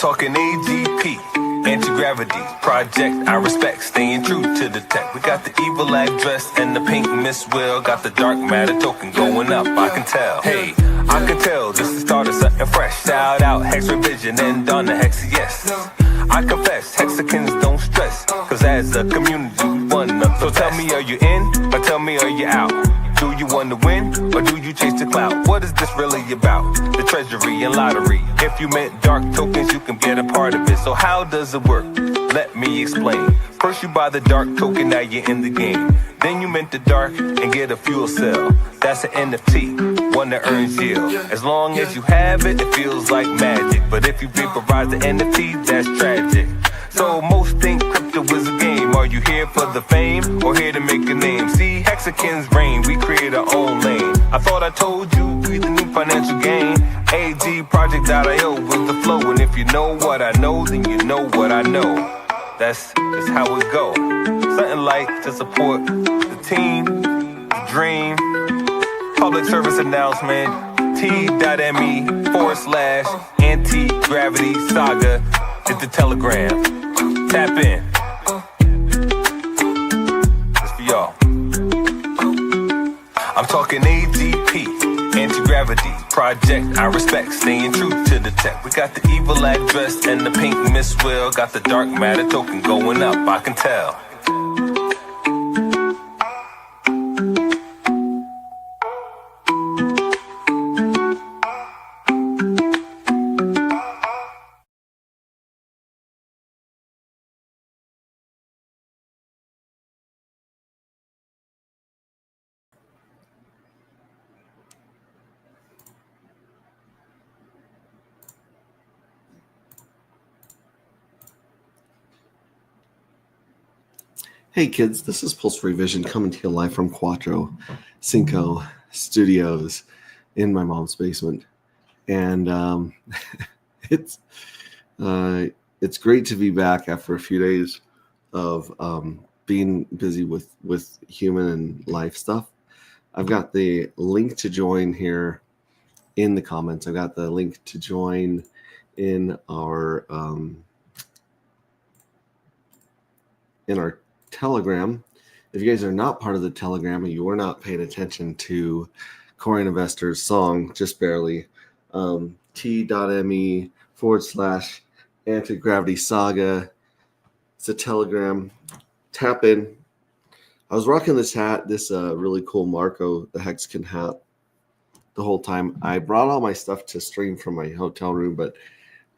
talking AGP, anti-gravity project. I respect staying true to the tech. We got the evil address and the pink Miss Will. Got the dark matter token going up, I can tell. Hey, I can tell this is the start of something fresh. Shout out Hex Revision and on the Hex, yes. I confess, Hexicans don't stress, cause as a community we one up. So tell me, are you in, or tell me, are you out? Do you want to win, or do you chase the clout? What is this really about? The treasury and lottery. If you meant dark tokens, you can get a part of it. So how does it work? Let me explain. First you buy the dark token, now you're in the game. Then you mint the dark and get a fuel cell. That's an NFT, one that earns yield. As long as you have it, it feels like magic. But if you vaporize the NFT, that's tragic. So most think crypto is a game. Are you here for the fame, or here to make a name? See, Hexicans reign, we create our own lane. I thought I told you, we the new financial gain. AGproject.io with the flow. And if you know what I know, then you know what I know. That's just how it go. Something like to support the team, the dream. Public service announcement, t.me/anti-gravity saga is the Telegram. Tap in. That's for y'all. I'm talking AGP, anti-gravity project. I respect staying true to the tech. We got the evil address and the pink Miss Will. Got the dark matter token going up, I can tell. Hey kids, this is Pulse Revision coming to you live from Quattro Cinco Studios in my mom's basement, and it's great to be back after a few days of being busy with human and life stuff. I've got the link to join here in the comments. I've got the link to join in our Telegram. If you guys are not part of the Telegram and you are not paying attention to Corian Investor's song, just barely, t.me/anti-gravity saga. It's a Telegram. Tap in. I was rocking this hat, this really cool Marco the Hexican hat the whole time. I brought all my stuff to stream from my hotel room, but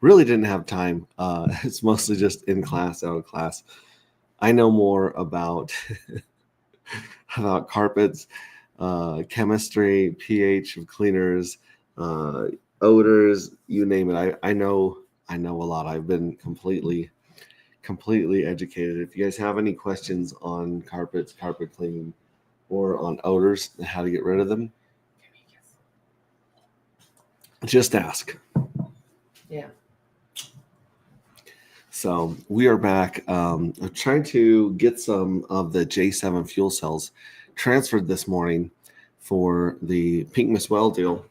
really didn't have time. It's mostly just in class, out of class. I know more about carpets, chemistry, pH of cleaners, odors, you name it. I know a lot. I've been completely educated. If you guys have any questions on carpets, carpet cleaning, or on odors, how to get rid of them, just ask. Yeah. So we are back. I'm trying to get some of the J7 fuel cells transferred this morning for the Pink Miss Well deal.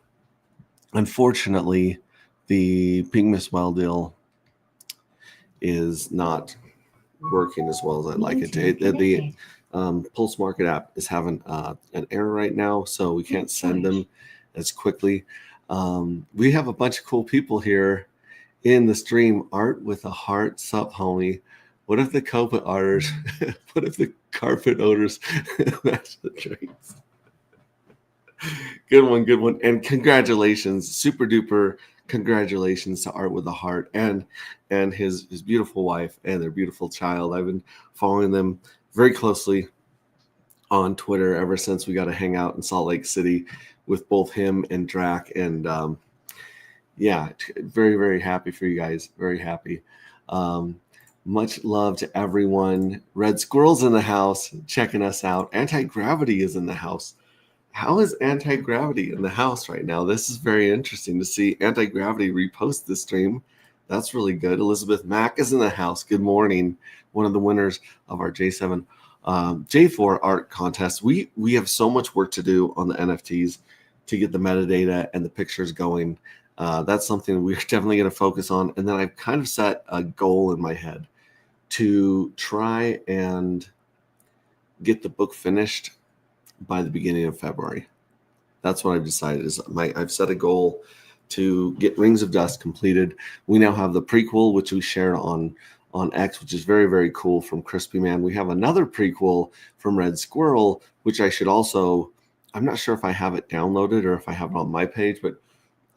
Unfortunately, the Pink Miss Well deal is not working as well as I'd like it to. The Pulse Market app is having an error right now, so we can't send them as quickly. We have a bunch of cool people here in the stream. Art with a heart, sup homie. What if the carpet odors? What if the carpet odors match the drinks? Good one. And congratulations, super duper congratulations to Art with a heart and his beautiful wife and their beautiful child. I've been following them very closely on Twitter ever since we got to hang out in Salt Lake City with both him and Drac, and yeah, very, very happy for you guys. Very happy. Much love to everyone. Red Squirrel's in the house checking us out. Anti-Gravity is in the house. How is Anti-Gravity in the house right now? This is very interesting to see Anti-Gravity repost this stream. That's really good. Elizabeth Mack is in the house. Good morning. One of the winners of our J7 J4 art contest. We have so much work to do on the NFTs to get the metadata and the pictures going. That's something we're definitely going to focus on. And then I've kind of set a goal in my head to try and get the book finished by the beginning of February. That's what I've decided. I've set a goal to get Rings of Dust completed. We now have the prequel, which we shared on X, which is very, very cool, from Crispy Man. We have another prequel from Red Squirrel, which I should also, I'm not sure if I have it downloaded or if I have it on my page, but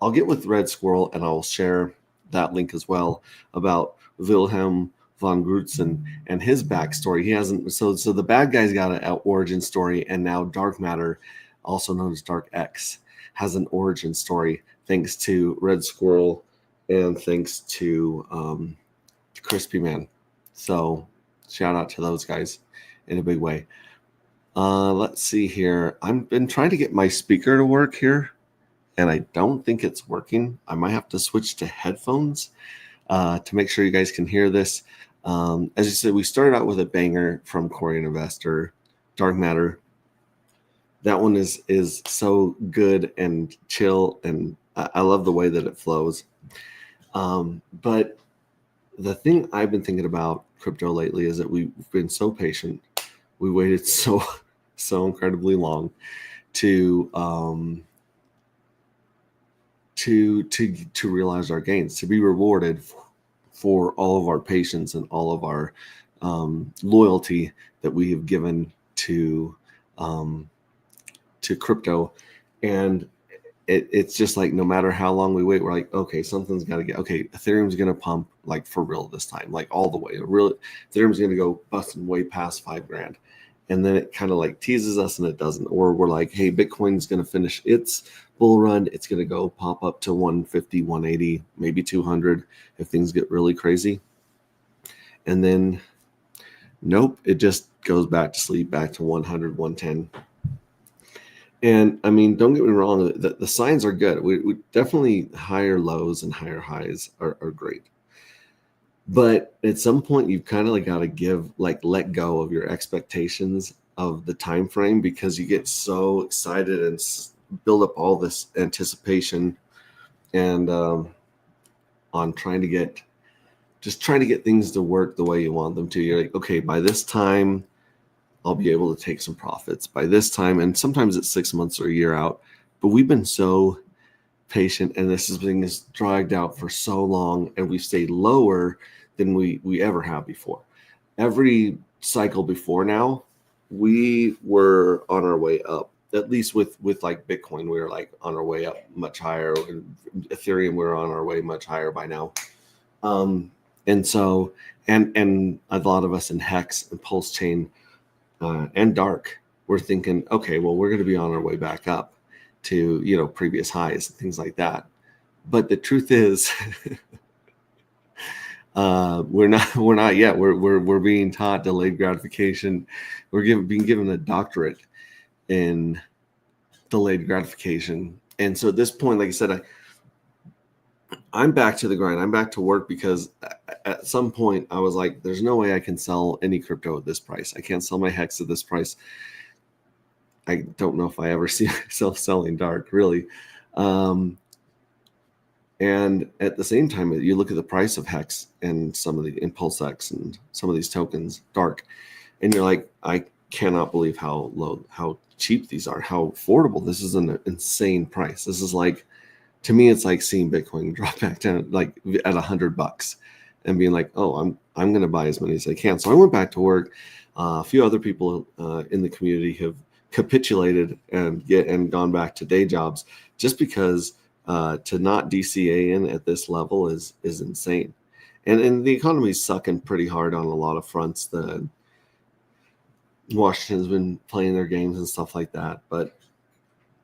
I'll get with Red Squirrel and I'll share that link as well, about Wilhelm von Grutzen and his backstory. He hasn't, so the bad guy's got an origin story, and now Dark Matter, also known as Dark X, has an origin story thanks to Red Squirrel and thanks to Crispy Man. So shout out to those guys in a big way. Let's see here. I've been trying to get my speaker to work here, and I don't think it's working. I might have to switch to headphones to make sure you guys can hear this. As you said, we started out with a banger from Korean Investor, Dark Matter. That one is so good and chill, and I love the way that it flows. But the thing I've been thinking about crypto lately is that we've been so patient. We waited so incredibly long to realize our gains, to be rewarded for all of our patience and all of our loyalty that we have given to crypto. And it's just like, no matter how long we wait, we're like, okay, something's got to get, okay, Ethereum's going to pump like for real this time, like all the way. Ethereum's going to go busting way past $5,000. And then it kind of like teases us and it doesn't. Or we're like, hey, Bitcoin's going to finish its bull run. It's going to go pop up to 150, 180, maybe 200 if things get really crazy. And then, nope, it just goes back to sleep, back to 100, 110. And I mean, don't get me wrong, the signs are good. We definitely, higher lows and higher highs are great. But at some point, you've kind of like got to let go of your expectations of the time frame, because you get so excited and build up all this anticipation and on trying to get things to work the way you want them to. You're like, okay, by this time, I'll be able to take some profits by this time. And sometimes it's 6 months or a year out, but we've been so patient, and this thing is dragged out for so long, and we've stayed lower than we ever have before. Every cycle before now, we were on our way up. At least with like Bitcoin, we were like on our way up much higher. And Ethereum, we were on our way much higher by now. And so, and a lot of us in Hex and Pulse Chain and Dark, we're thinking, okay, well, we're going to be on our way back up to, previous highs and things like that. But the truth is, we're not yet. We're being taught delayed gratification. We're being given a doctorate in delayed gratification. And so at this point, like I said, I'm back to the grind. I'm back to work, because at some point I was like, there's no way I can sell any crypto at this price. I can't sell my Hex at this price. I don't know if I ever see myself selling Dark, really. And at the same time, you look at the price of Hex and some of the Impulse X and some of these tokens, Dark, and you're like, I cannot believe how low, how cheap these are, how affordable. This is an insane price. This is like, to me, it's like seeing Bitcoin drop back down like at $100 and being like, oh, I'm going to buy as many as I can. So I went back to work. A few other people in the community have capitulated and gone back to day jobs, just because to not DCA in at this level is insane. And the economy's sucking pretty hard on a lot of fronts. The Washington's been playing their games and stuff like that. But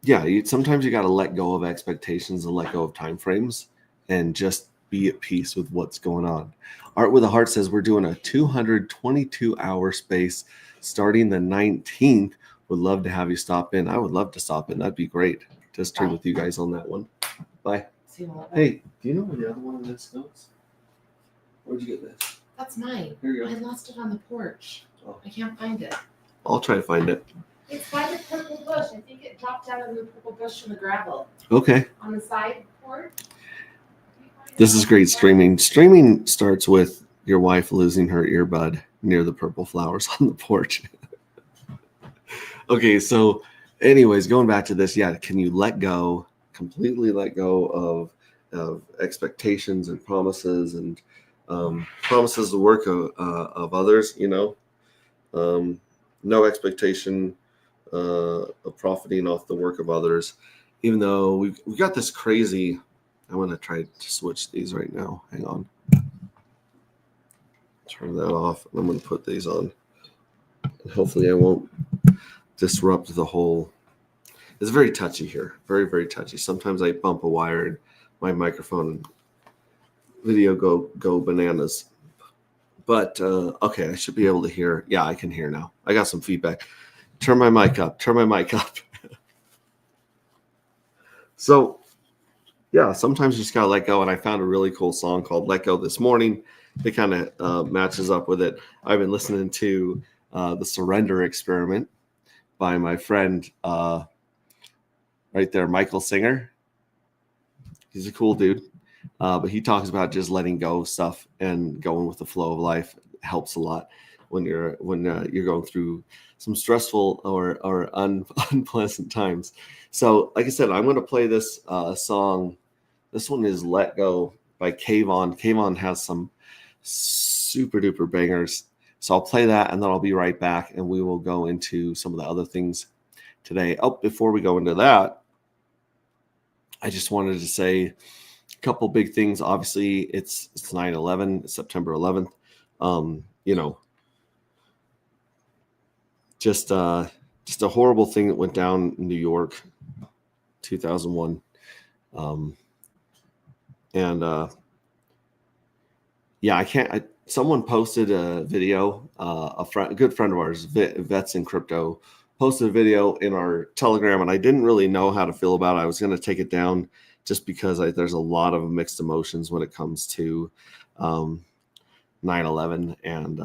yeah, sometimes you got to let go of expectations and let go of time frames and just be at peace with what's going on. Art with a Heart says we're doing a 222-hour space starting the 19th. Would love to have you stop in. I would love to stop in. That'd be great. Just turn with you guys on that one. Bye. Hey, do you know where the other one of this goes? Where'd you get this? That's mine. Here you go. I lost it on the porch. Oh. I can't find it. I'll try to find it. It's by the purple bush. I think it dropped out of the purple bush from the gravel Okay. on the side porch. This is great streaming. Streaming starts with your wife losing her earbud near the purple flowers on the porch. Okay, so anyways, going back to this, yeah, can you completely let go of expectations and promises and promises the work of others, no expectation of profiting off the work of others, even though we've got this crazy. I'm going to try to switch these right now. Hang on. Turn that off. I'm going to put these on. And hopefully I won't disrupt the whole. It's very touchy here. Very, very touchy. Sometimes I bump a wire and my microphone and video go bananas. But okay, I should be able to hear. Yeah, I can hear now. I got some feedback. Turn my mic up. So yeah, sometimes you just gotta let go. And I found a really cool song called "Let Go" this morning. It kind of matches up with it. I've been listening to the Surrender Experiment by my friend right there, Michael Singer. He's a cool dude, but he talks about just letting go of stuff and going with the flow of life. It helps a lot when you're going through some stressful or unpleasant times. So, like I said, I'm going to play this song. This one is "Let Go" by Kayvon. Kayvon has some super duper bangers. So I'll play that and then I'll be right back and we will go into some of the other things today. Oh, before we go into that, I just wanted to say a couple big things. Obviously, it's 9/11, September 11th. Just a horrible thing that went down in New York, 2001. Someone posted a video, a good friend of ours, Vets in Crypto, posted a video in our Telegram, and I didn't really know how to feel about it. I was going to take it down just because there's a lot of mixed emotions when it comes to 9/11 and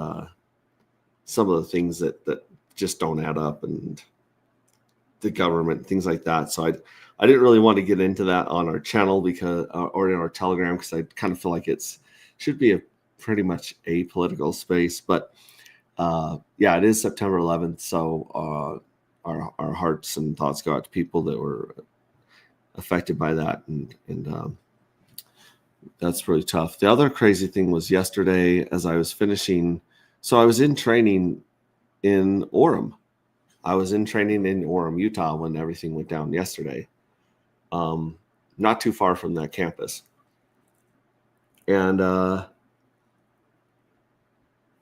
some of the things that just don't add up, and the government, things like that. So I didn't really want to get into that on our channel or in our Telegram, because I kind of feel like should be a pretty much apolitical space. But yeah, it is September 11th. So our hearts and thoughts go out to people that were affected by that. And that's really tough. The other crazy thing was yesterday as I was finishing. So I was in training in Orem. Utah, when everything went down yesterday. Not too far from that campus. And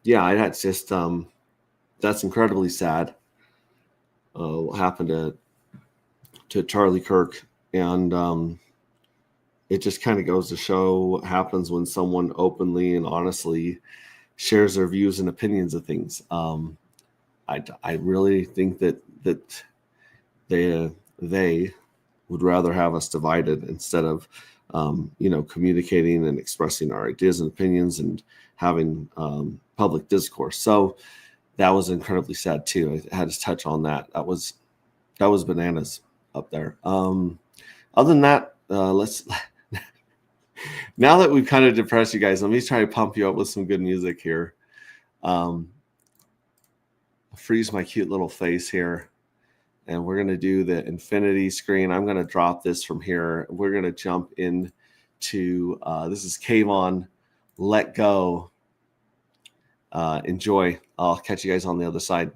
yeah, that's just that's incredibly sad. What happened to Charlie Kirk, and it just kind of goes to show what happens when someone openly and honestly shares their views and opinions of things. I really think that they would rather have us divided instead of communicating and expressing our ideas and opinions and having public discourse. So that was incredibly sad too. I had to touch on that. That was bananas up there. Other than that, let's now that we've kind of depressed you guys, let me try to pump you up with some good music here. Freeze my cute little face here, and we're going to do the infinity screen. I'm going to drop this from here. We're going to jump into this is Kayvon, "Let Go." Enjoy. I'll catch you guys on the other side.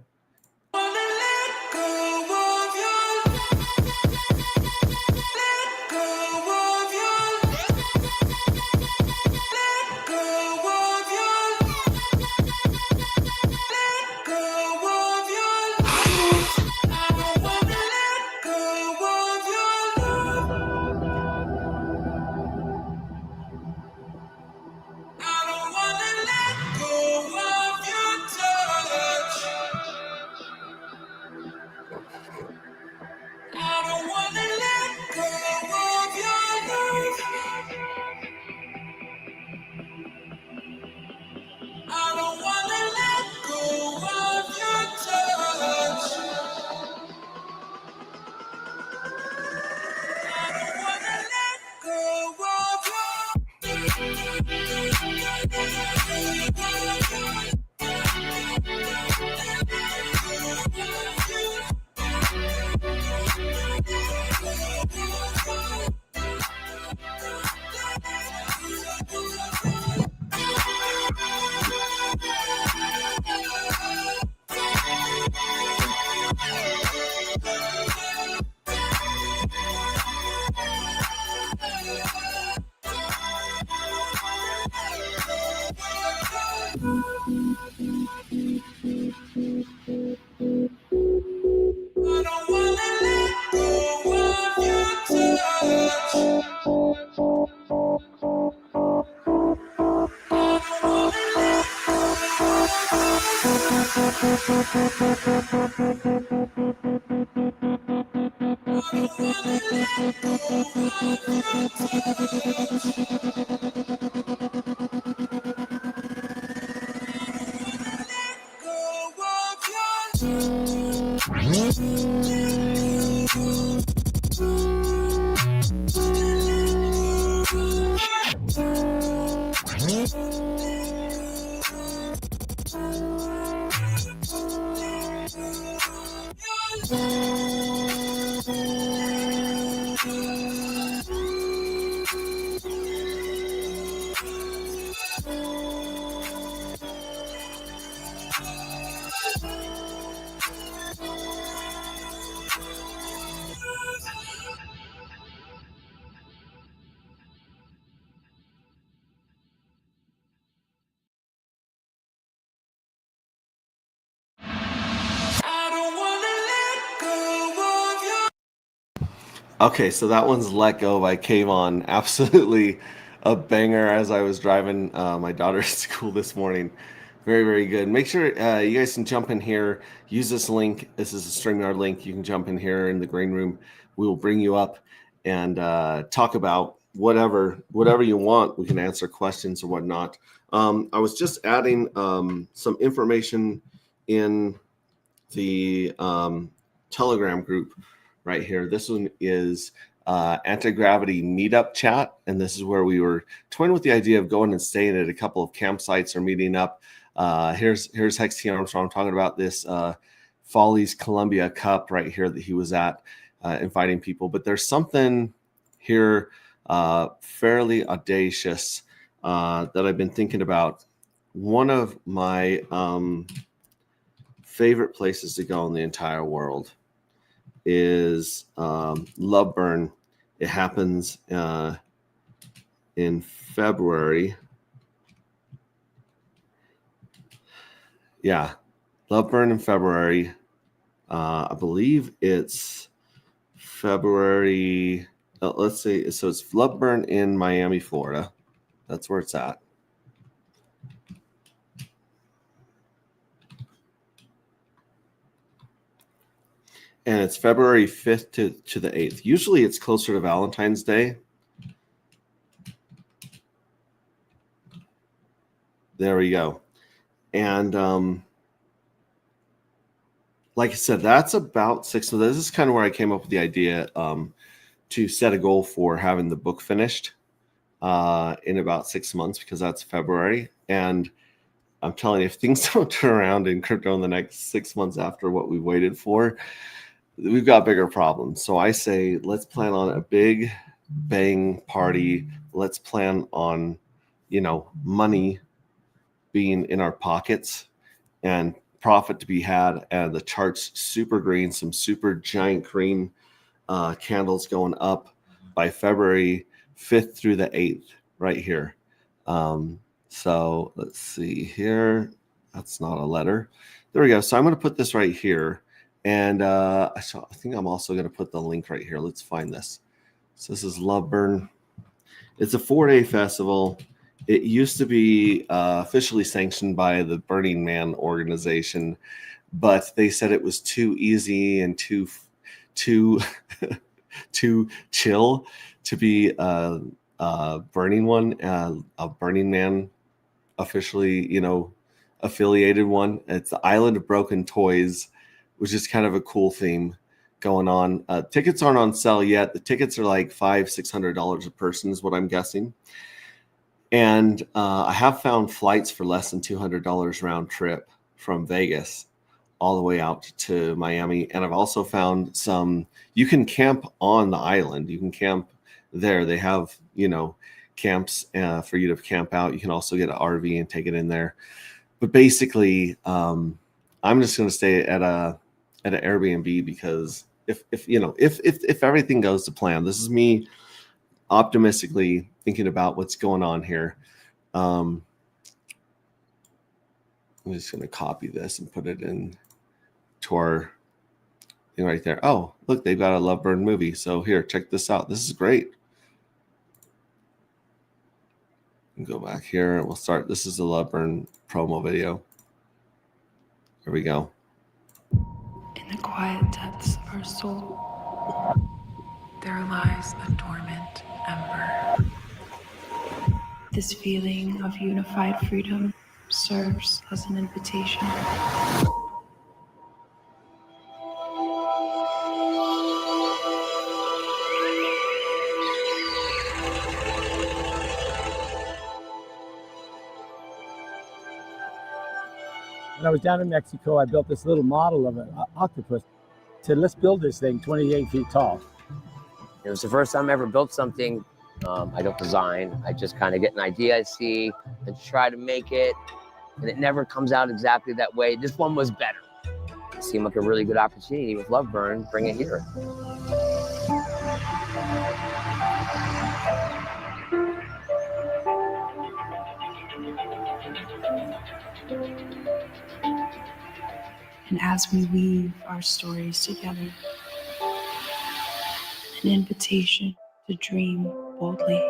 Okay, so that one's Let Go by Kayvon. Absolutely a banger as I was driving my daughter to school this morning. Very, very good. Make sure you guys can jump in here. Use this link. This is a StreamYard link. You can jump in here in the green room. We will bring you up and talk about whatever you want. We can answer questions or whatnot. I was just adding some information in the Telegram group right here. This one is anti-gravity meetup chat, and this is where we were toying with the idea of going and staying at a couple of campsites or meeting up. Here's Hex T. Armstrong talking about this Follies Columbia Cup right here that he was at, inviting people. But there's something here fairly audacious that I've been thinking about. One of my favorite places to go in the entire world is Loveburn. It happens in February. Yeah, Loveburn in February. I believe it's February. Let's see. So it's Loveburn in Miami, Florida. That's where it's at. And it's February 5th to the 8th. Usually it's closer to Valentine's Day. There we go. And like I said, that's about 6. So this is kind of where I came up with the idea to set a goal for having the book finished in about 6 months, because that's February. And I'm telling you, if things don't turn around in crypto in the next 6 months after what we waited for, we've got bigger problems. So I say, let's plan on a big bang party. Let's plan on, money being in our pockets and profit to be had, and the chart's super green, some super giant green candles going up by February 5th through the 8th right here. So let's see here. That's not a letter. There we go. So I'm going to put this right here. And I think I'm also going to put the link right here. Let's find this. So this is Loveburn. It's a 4-day festival. It used to be officially sanctioned by the Burning Man organization, but they said it was too easy and too too chill to be a burning one, a Burning Man officially, affiliated one. It's the Island of Broken Toys, which is kind of a cool theme going on. Tickets aren't on sale yet. The tickets are like $500-$600 a person is what I'm guessing. And I have found flights for less than $200 round trip from Vegas all the way out to Miami. And I've also found you can camp on the island. You can camp there. They have, camps for you to camp out. You can also get an RV and take it in there. But basically, I'm just going to stay at an Airbnb, because if everything goes to plan, this is me optimistically thinking about what's going on here. I'm just going to copy this and put it in to our thing right there. Oh, look, they've got a Loveburn movie. So here, check this out. This is great. Go back here and we'll start. This is the Loveburn promo video. Here we go. the quiet depths of our soul, there lies a dormant ember. This feeling of unified freedom serves as an invitation. When I was down in Mexico, I built this little model of an octopus. I said, let's build this thing 28 feet tall. It was the first time I ever built something. I don't design. I just kind of get an idea I see and try to make it. And it never comes out exactly that way. This one was better. It seemed like a really good opportunity with Loveburn. Bring it here. And as we weave our stories together, an invitation to dream boldly.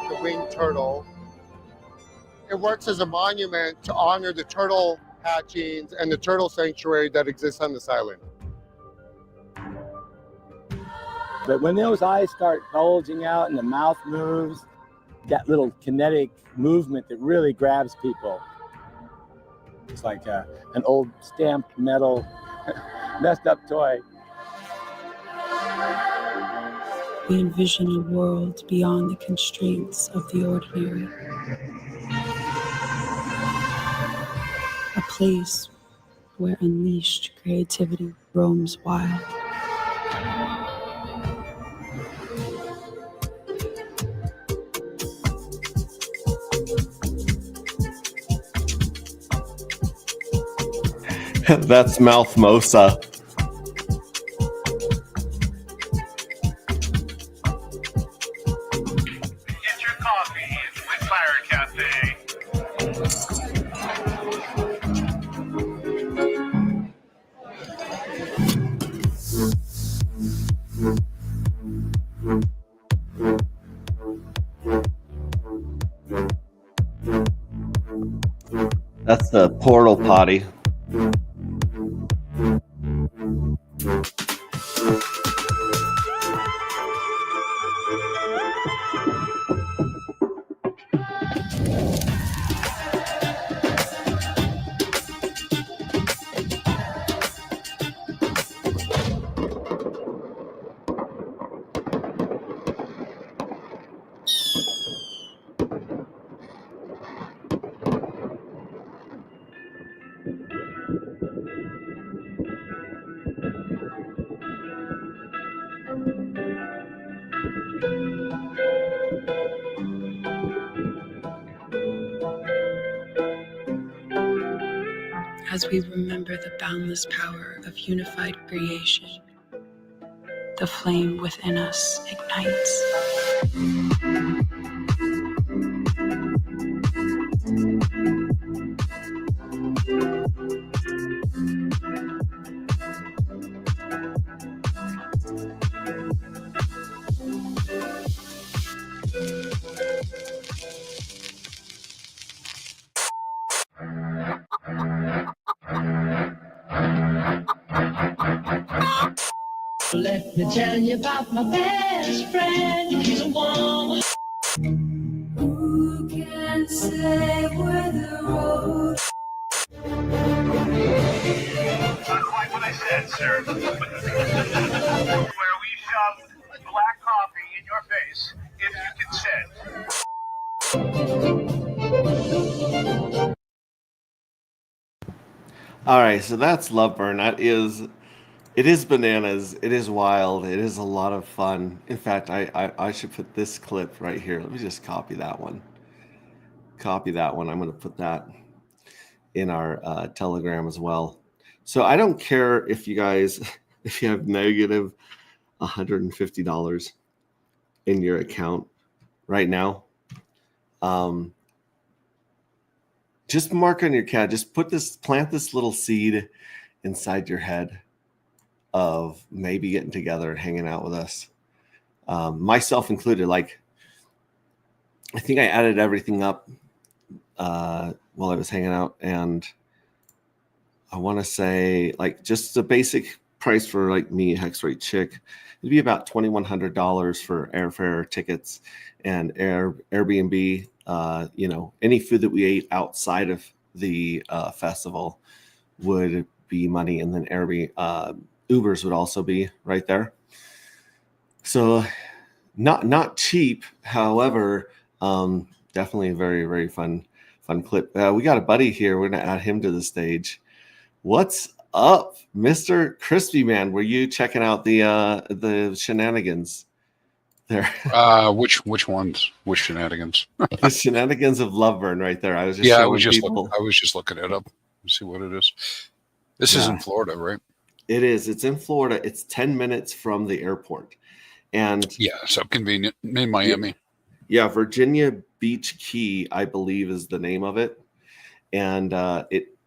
The winged turtle. It works as a monument to honor the turtle hatchings and the turtle sanctuary that exists on this island. But when those eyes start bulging out and the mouth moves, that little kinetic movement that really grabs people. It's like an old stamped metal, messed up toy. We envision a world beyond the constraints of the ordinary. A place where unleashed creativity roams wild. That's Mouthmosa. Get your coffee with Fire Cafe. That's the portal potty. As we remember the boundless power of unified creation, the flame within us ignites. Let me tell you about my best friend. He's a woman. Who can say where the road? Not quite what I said, sir. Where we shove black coffee in your face if you consent. All right, so that's Loveburn. It is bananas. It is wild. It is a lot of fun. In fact, I should put this clip right here. Let me just copy that one. Copy that one. I'm going to put that in our Telegram as well. So I don't care if you guys, if you have negative $150 in your account right now. just mark on your cat. Just plant this little seed inside your head of maybe getting together and hanging out with us, myself included. Like, I think I added everything up while I was hanging out, and I want to say, like, just the basic price for like me, Hex Rate Chick, it'd be about $2,100 for airfare, tickets, and Airbnb. Any food that we ate outside of the festival would be money, and then Airbnb, Ubers would also be right there. So not cheap, however, definitely a very, very fun clip. We got a buddy here. We're gonna add him to the stage. What's up, Mr. Crispy Man? Were you checking out the shenanigans there? Which ones? Which shenanigans? The shenanigans of Loveburn right there. I was just I was just looking it up. Let's see what it is. This is in Florida, right? It is. It's in Florida. It's 10 minutes from the airport. And yeah, so convenient in Miami. Yeah, Virginia Beach Key, I believe, is the name of it. And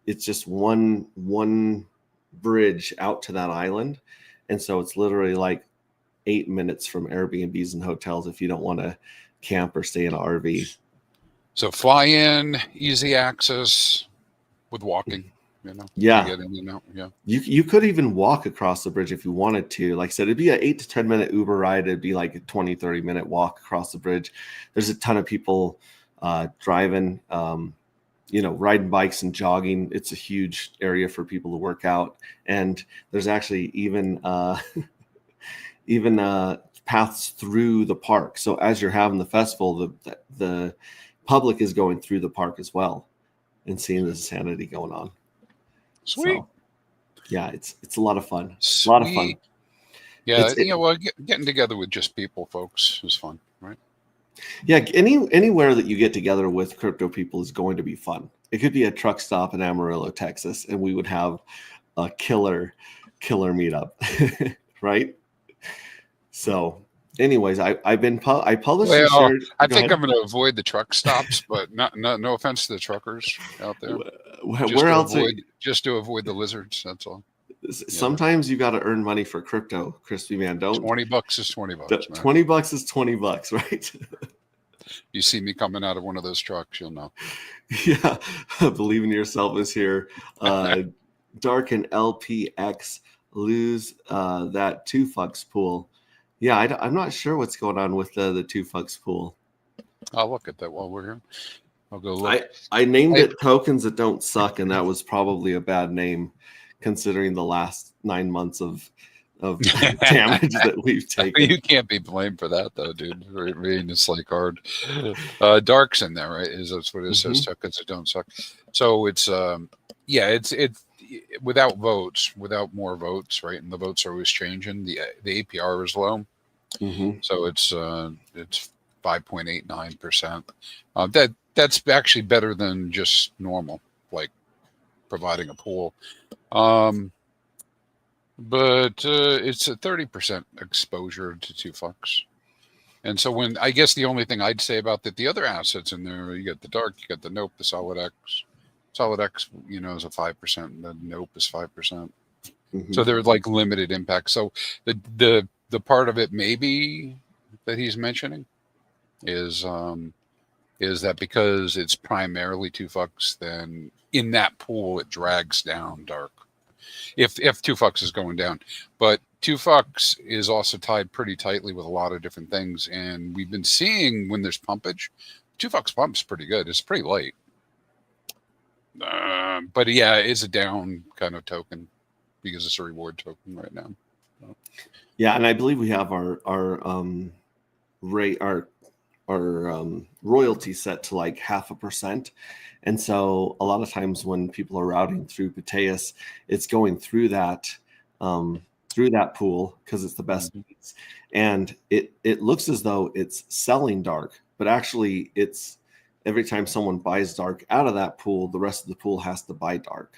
it's just one bridge out to that island. And so it's literally like 8 minutes from Airbnbs and hotels if you don't want to camp or stay in an RV. So fly in, easy access with walking, Yeah. Get in and out. Yeah. You could even walk across the bridge if you wanted to. Like I said, it'd be an 8 to 10 minute Uber ride. It'd be like a 20, 30 minute walk across the bridge. There's a ton of people driving, riding bikes and jogging. It's a huge area for people to work out. And there's actually even paths through the park. So as you're having the festival, the public is going through the park as well and seeing the insanity going on. Sweet. So, yeah, it's a lot of fun. Sweet. A lot of fun. Yeah, getting together with just people, folks, is fun, right? Yeah, anywhere that you get together with crypto people is going to be fun. It could be a truck stop in Amarillo, Texas, and we would have a killer meetup, right? So, anyways, I published. Well, I think I'm going to avoid the truck stops, but no offense to the truckers out there. Where else? Just to avoid the lizards. That's all. Sometimes you got to earn money for crypto, Crispy Man. Don't. $20 is $20. Man. $20 is $20, right? You see me coming out of one of those trucks, you'll know. Yeah, believe in yourself is here. Dark and LPX lose that 2Fucks pool. Yeah, I'm not sure what's going on with the 2Fucks pool. I'll look at that while we're here. I'll go look. I named it Tokens That Don't Suck, and that was probably a bad name considering the last 9 months of damage that we've taken. You can't be blamed for that, though, dude. I mean, it's like hard. Dark's in there, right? That's what it says. Tokens That Don't Suck. So it's it's without votes, without more votes, right? And the votes are always changing. The APR is low, so it's 5.89%. That's actually better than just normal, like providing a pool. But it's a 30% exposure to 2Fucks. And so I guess the only thing I'd say about the other assets in there, you got the Dark, you got the Nope, the Solid X. Solid X, is a 5%, and the Nope is 5%. So they're like limited impact. So the part of it maybe that he's mentioning is that because it's primarily 2Fucks, then in that pool it drags down Dark. If 2Fucks is going down, but 2Fucks is also tied pretty tightly with a lot of different things, and we've been seeing when there's pumpage, 2Fucks pump's pretty good. It's pretty light, but yeah, it's a down kind of token because it's a reward token right now. So. Yeah, and I believe we have our rate our royalty set to like 0.5%. And so a lot of times when people are routing through Pateus, it's going through that pool because it's the best beats. And it looks as though it's selling Dark, but actually it's every time someone buys Dark out of that pool, the rest of the pool has to buy Dark.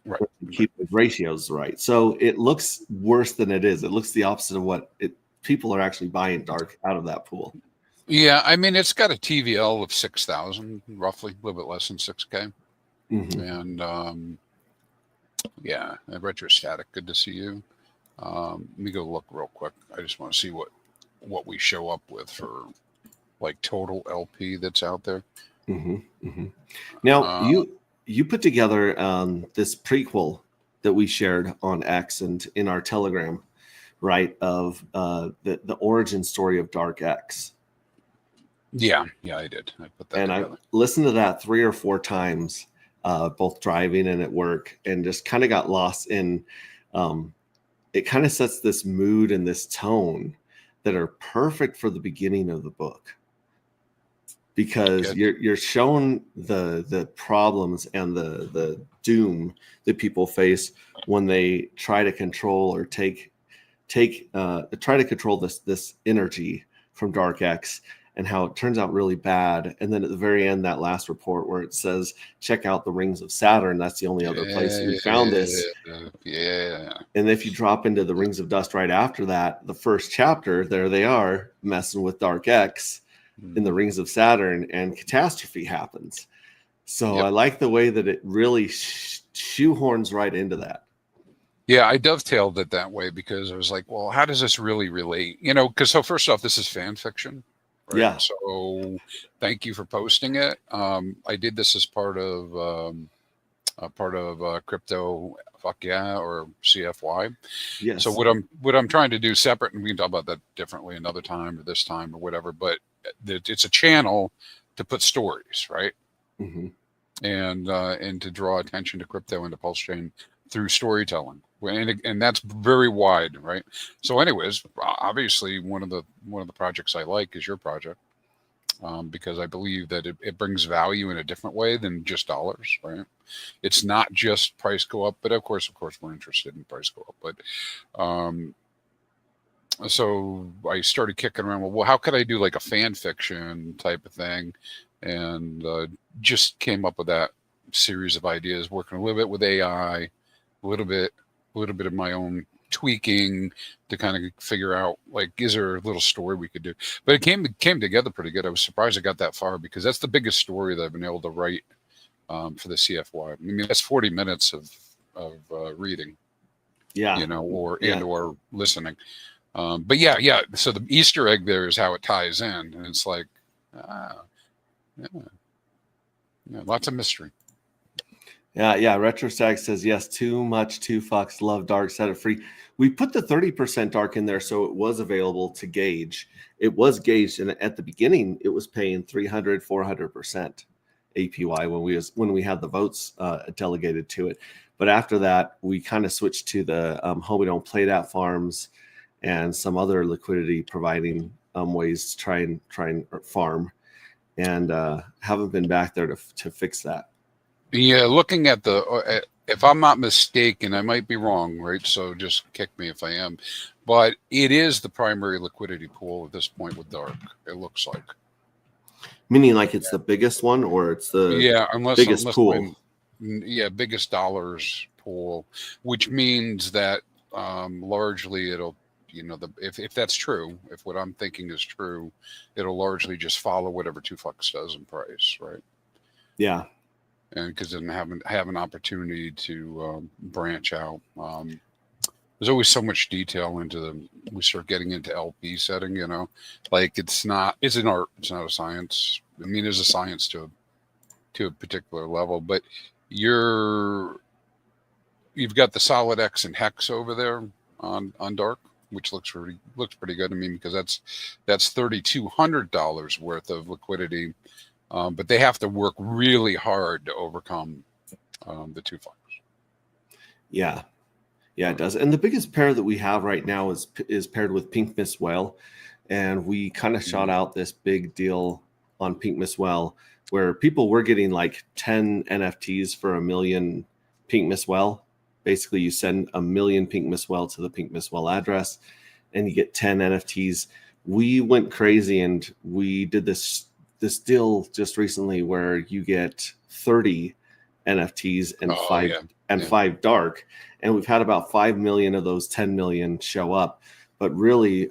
Right. Keep the ratios right. So it looks worse than it is. It looks the opposite of what people are actually buying Dark out of that pool. Yeah, I mean, it's got a TVL of 6,000, roughly, a little bit less than 6K. Mhm. And yeah, retrostatic, good to see you. Let me go look real quick. I just want to see what we show up with for like total LP that's out there. Now you put together this prequel that we shared on X and in our Telegram, right? Of the origin story of Dark X. Yeah, I did. I put that And I together. listened to that 3 or 4 times, both driving and at work, and just kind of got lost in. It kind of sets this mood and this tone that are perfect for the beginning of the book, because you're shown the problems and the doom that people face when they try to control or try to control this energy from Dark X, and how it turns out really bad. And then at the very end, that last report where it says, check out the rings of Saturn. That's the only other place that we found this. Yeah. And if you drop into the rings of dust right after that, the first chapter, there they are messing with Dark X in the rings of Saturn, and catastrophe happens. So I like the way that it really shoehorns right into that. Yeah, I dovetailed it that way because I was like, well, how does this really relate? Because so first off, this is fan fiction. Right? Yeah. So thank you for posting it. I did this as part of Crypto Fuck Yeah, or CFY. Yes. So what I'm trying to do separate, and we can talk about that differently another time or this time or whatever, but it's a channel to put stories, right? And to draw attention to crypto and to Pulse Chain through storytelling. And that's very wide, right? So anyways, obviously one of the projects I like is your project, because I believe that it brings value in a different way than just dollars, right? It's not just price go up, but of course we're interested in price go up. But so I started kicking around, well, how could I do like a fan fiction type of thing? And just came up with that series of ideas, working a little bit with AI, a little bit of my own tweaking to kind of figure out, like, is there a little story we could do? But it came together pretty good. I was surprised I got that far, because that's the biggest story that I've been able to write for the CFY. I mean, that's 40 minutes of reading, or listening. But yeah. So the Easter egg there is how it ties in, and it's like, lots of mystery. Yeah. Retrostag says, yes, too much, too fucks, love dark, set it free. We put the 30% dark in there, so it was available to gauge. It was gauged, and at the beginning, it was paying 300, 400% APY when we had the votes delegated to it. But after that, we kind of switched to the Home We Don't Play That farms and some other liquidity providing ways to try and farm, and haven't been back there to fix that. Yeah, looking at if I'm not mistaken, I might be wrong, right? So just kick me if I am, but it is the primary liquidity pool at this point with Dark. It looks like. Meaning, like, it's the biggest one, or it's the biggest pool. Biggest dollars pool, which means that largely it'll, if that's true, if what I'm thinking is true, it'll largely just follow whatever 2Fucks does in price, right? Yeah. And because it doesn't have an opportunity to branch out. There's always so much detail we start getting into LP setting, like it's an art, it's not a science. I mean, there's a science to a particular level, but you've got the Solid X and Hex over there on Dark, which looks pretty good. I mean, because that's $3,200 worth of liquidity. But they have to work really hard to overcome the 2Fucks. Yeah, it does. And the biggest pair that we have right now is paired with Pink Miss Whale, and we kind of shot out this big deal on Pink Miss Whale where people were getting like 10 NFTs for 1 million Pink Miss Whale. Basically, you send 1 million Pink Miss Whale to the Pink Miss Whale address, and you get 10 NFTs. We went crazy, and we did this deal just recently where you get 30 NFTs and 5 dark, and we've had about 5 million of those 10 million show up. But really,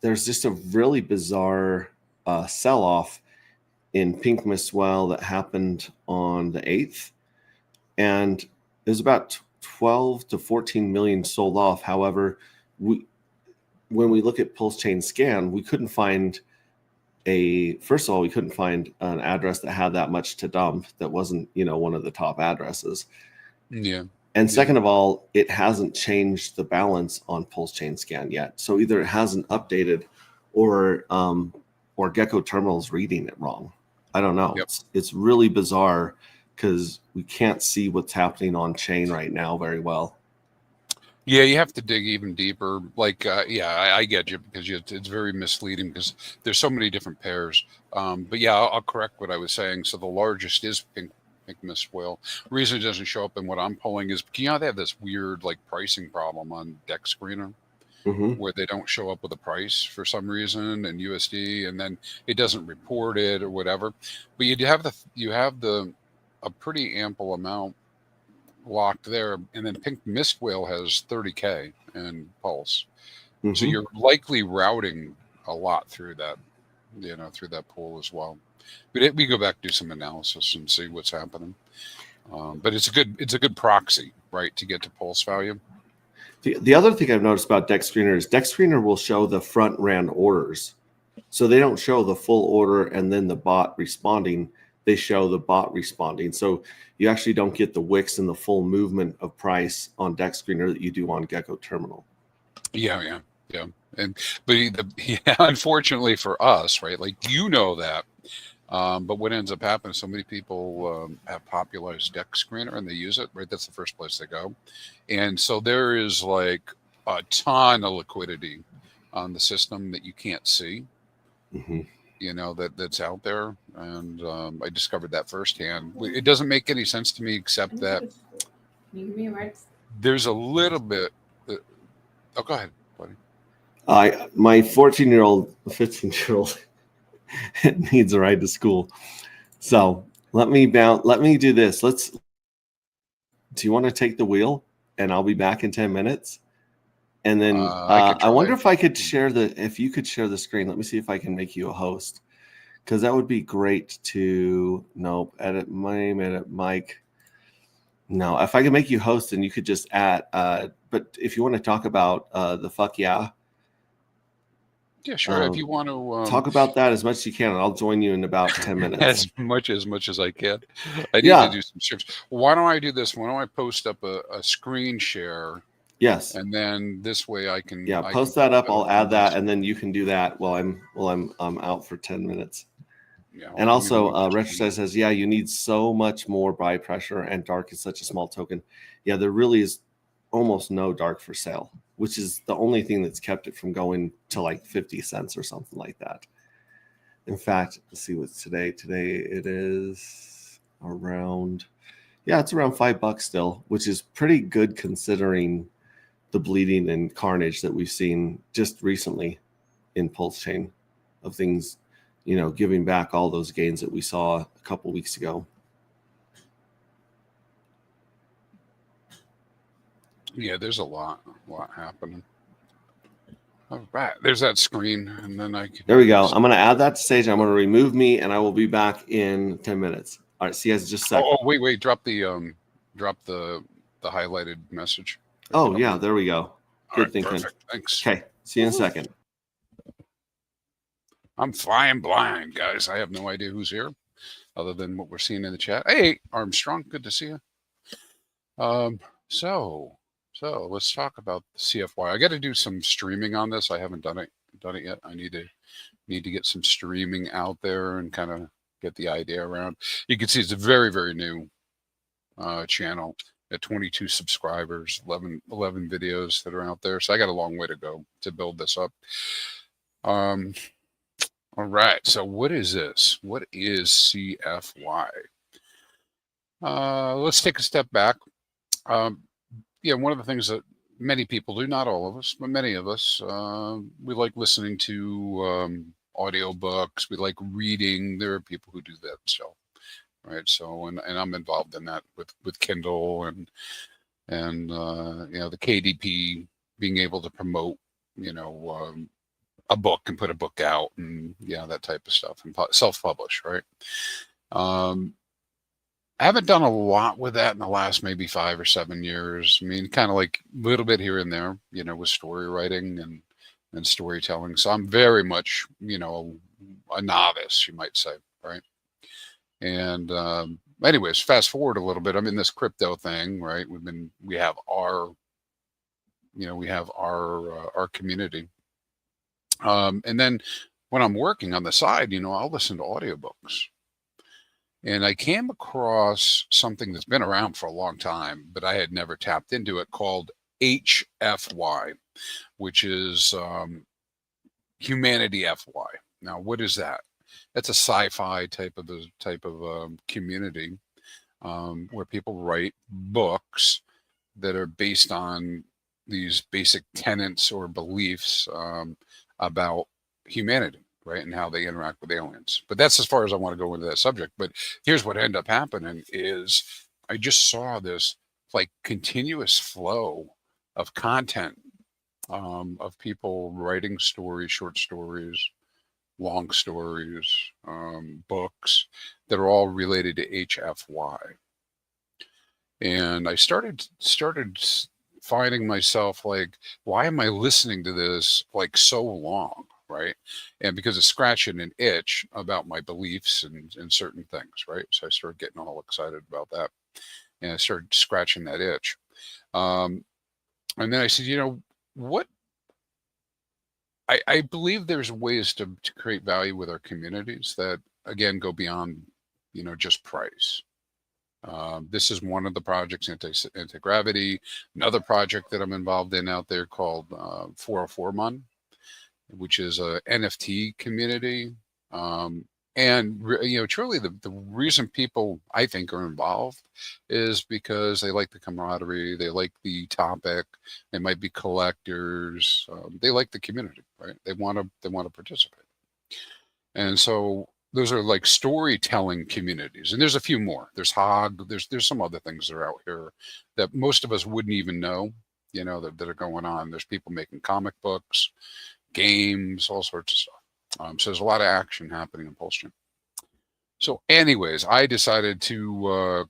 there's just a really bizarre sell-off in Pink Miss Well that happened on the 8th, and there's about 12 to 14 million sold off. However, when we look at Pulse Chain Scan, we couldn't find first of all, we couldn't find an address that had that much to dump that wasn't, one of the top addresses. Yeah. And second of all, it hasn't changed the balance on Pulse Chain Scan yet. So either it hasn't updated or Gecko Terminal's reading it wrong. I don't know. Yep. It's really bizarre because we can't see what's happening on chain right now very well. Yeah, you have to dig even deeper. Like, I get you because it's very misleading because there's so many different pairs. But yeah, I'll correct what I was saying. So the largest is Pink Miss Whale. Reason it doesn't show up in what I'm pulling is, they have this weird like pricing problem on Deck Screener where they don't show up with a price for some reason in USD, and then it doesn't report it or whatever. But you have a pretty ample amount locked there, and then Pink Mist Whale has 30K in Pulse, so you're likely routing a lot through that, through that pool as well. But we go back do some analysis and see what's happening. But it's a good proxy, right, to get to Pulse value. The other thing I've noticed about Deck Screener is Deck Screener will show the front ran orders, so they don't show the full order and then the bot responding. They show the bot responding. So you actually don't get the wicks and the full movement of price on Deck Screener that you do on Gecko Terminal. Yeah. But unfortunately for us, right? Like, that. But what ends up happening, so many people have popularized Deck Screener and they use it, right? That's the first place they go. And so there is like a ton of liquidity on the system that you can't see. That's out there, and I discovered that firsthand. It doesn't make any sense to me except that Can you give me a ride? there's a little bit. Oh, go ahead, buddy. My 14-year-old, 15-year-old needs a ride to school, so let me do this. Do you want to take the wheel, and I'll be back in 10 minutes? And then I wonder if I could if you could share the screen. Let me see if I can make you a host, because that would be great to, edit Mike. No, if I can make you host and you could just add, but if you want to talk about the fuck yeah. Yeah, sure. If you want to talk about that as much as you can, and I'll join you in about 10 minutes. as much as I can. I need to do some strips. Why don't I do this? Why don't I post up a screen share? Yes. And then this way I can post that up. I'll add that, and then you can do that while I'm out for 10 minutes. Yeah. And also, Retrosize says, yeah, you need so much more buy pressure, and dark is such a small token. Yeah, there really is almost no dark for sale, which is the only thing that's kept it from going to like 50 cents or something like that. In fact, let's see what's today. Today it is around, it's around $5 still, which is pretty good considering the bleeding and carnage that we've seen just recently in Pulse Chain of things, giving back all those gains that we saw a couple weeks ago. Yeah, there's a lot happening. All right, there's that screen, and then There we go. I'm going to add that to stage. I'm going to remove me, and I will be back in 10 minutes. All right, see you guys in just a second. Oh, wait, drop the highlighted message. Oh, yeah, there we go. Good thinking. Perfect. Thanks. Okay, see you in a second. I'm flying blind, guys. I have no idea who's here other than what we're seeing in the chat. Hey, Armstrong, good to see you. So let's talk about the CFY. I got to do some streaming on this. I haven't done it yet. I need to get some streaming out there and kind of get the idea around. You can see it's a very, very new channel at 22 subscribers, 11 videos that are out there. So I got a long way to go to build this up. All right. So what is this? What is CFY? Let's take a step back. One of the things that many people do, not all of us, but many of us, we like listening to audiobooks. We like reading. There are people who do that still, right? So, and I'm involved in that with Kindle and the KDP being able to promote, a book and put a book out, and that type of stuff, and self-publish, right? I haven't done a lot with that in the last maybe 5 or 7 years. I mean, kind of like a little bit here and there, with story writing and storytelling. So I'm very much, a novice, you might say, right? And anyways, fast forward a little bit. I'm in this crypto thing, right? We have our community. And then when I'm working on the side, I'll listen to audiobooks. And I came across something that's been around for a long time, but I had never tapped into it, called HFY, which is Humanity FY. Now, what is that? That's a sci-fi type of community where people write books that are based on these basic tenets or beliefs about humanity, right, and how they interact with aliens. But that's as far as I want to go into that subject. But here's what ended up happening is I just saw this like continuous flow of content of people writing stories, short stories, long stories, books that are all related to HFY. And I started finding myself like, why am I listening to this like so long? Right. And because it's scratching an itch about my beliefs and certain things. Right. So I started getting all excited about that. And I started scratching that itch. And then I said, what? I believe there's ways to create value with our communities that, again, go beyond, just price. This is one of the projects, Anti-Gravity. Another project that I'm involved in out there called 404mon, which is a NFT community. And truly the reason people, I think, are involved is because they like the camaraderie, they like the topic, they might be collectors, they like the community, right? They want to participate. And so those are like storytelling communities, and there's a few more. There's Hog, there's some other things that are out here that most of us wouldn't even know, that are going on. There's people making comic books, games, all sorts of stuff. So there's a lot of action happening in Pulse Gym. So anyways, I decided to,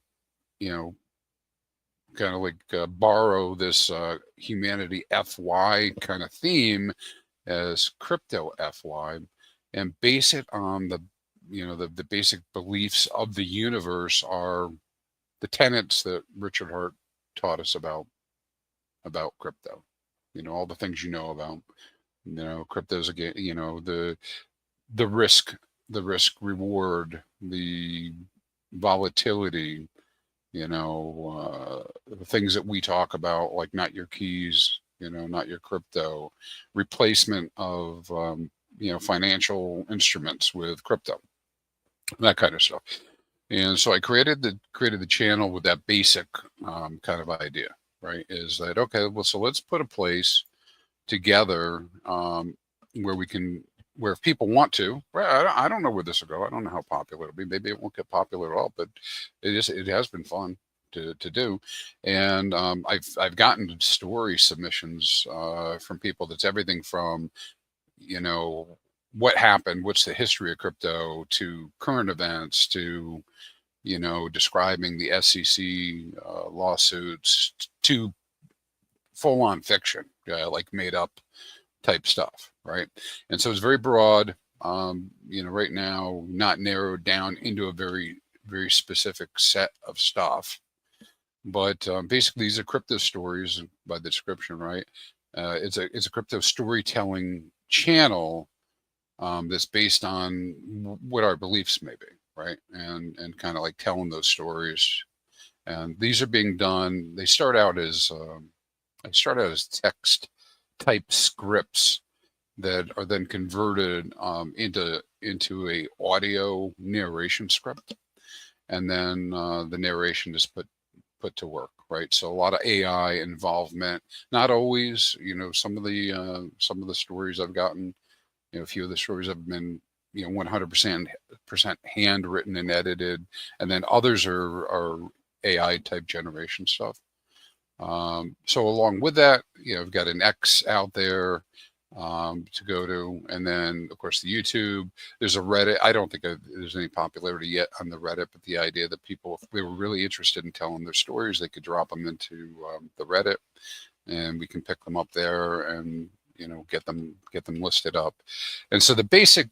kind of like borrow this Humanity FY kind of theme as Crypto FY and base it on the basic beliefs of the universe are the tenets that Richard Hart taught us about crypto. All the things about. Crypto's again, the risk reward, the volatility, the things that we talk about, like not your keys, not your crypto, replacement of, financial instruments with crypto, that kind of stuff. And so I created the channel with that basic kind of idea, right? Is that, okay, well, so let's put a place together where if people want to, right, I don't know where this will go. I don't know how popular it'll be. Maybe it won't get popular at all, but it has been fun to do. And I've gotten story submissions from people that's everything from, what happened, what's the history of crypto, to current events, to, describing the SEC lawsuits, to full-on fiction, like made up type stuff, right? And so it's very broad, right now, not narrowed down into a very, very specific set of stuff. But basically, these are crypto stories by the description, right? It's a crypto storytelling channel that's based on what our beliefs may be, right? And kind of like telling those stories. And these are being done. They start out as text type scripts that are then converted into a audio narration script, and then the narration is put to work, right? So a lot of AI involvement. Not always, some of the stories I've gotten, a few of the stories have been 100% handwritten and edited, and then others are AI type generation stuff. So along with that, I've got an X out there to go to. And then, of course, the YouTube. There's a Reddit. I don't think there's any popularity yet on the Reddit, but the idea that people, if they were really interested in telling their stories, they could drop them into the Reddit, and we can pick them up there and, you know, get them listed up. And so the basic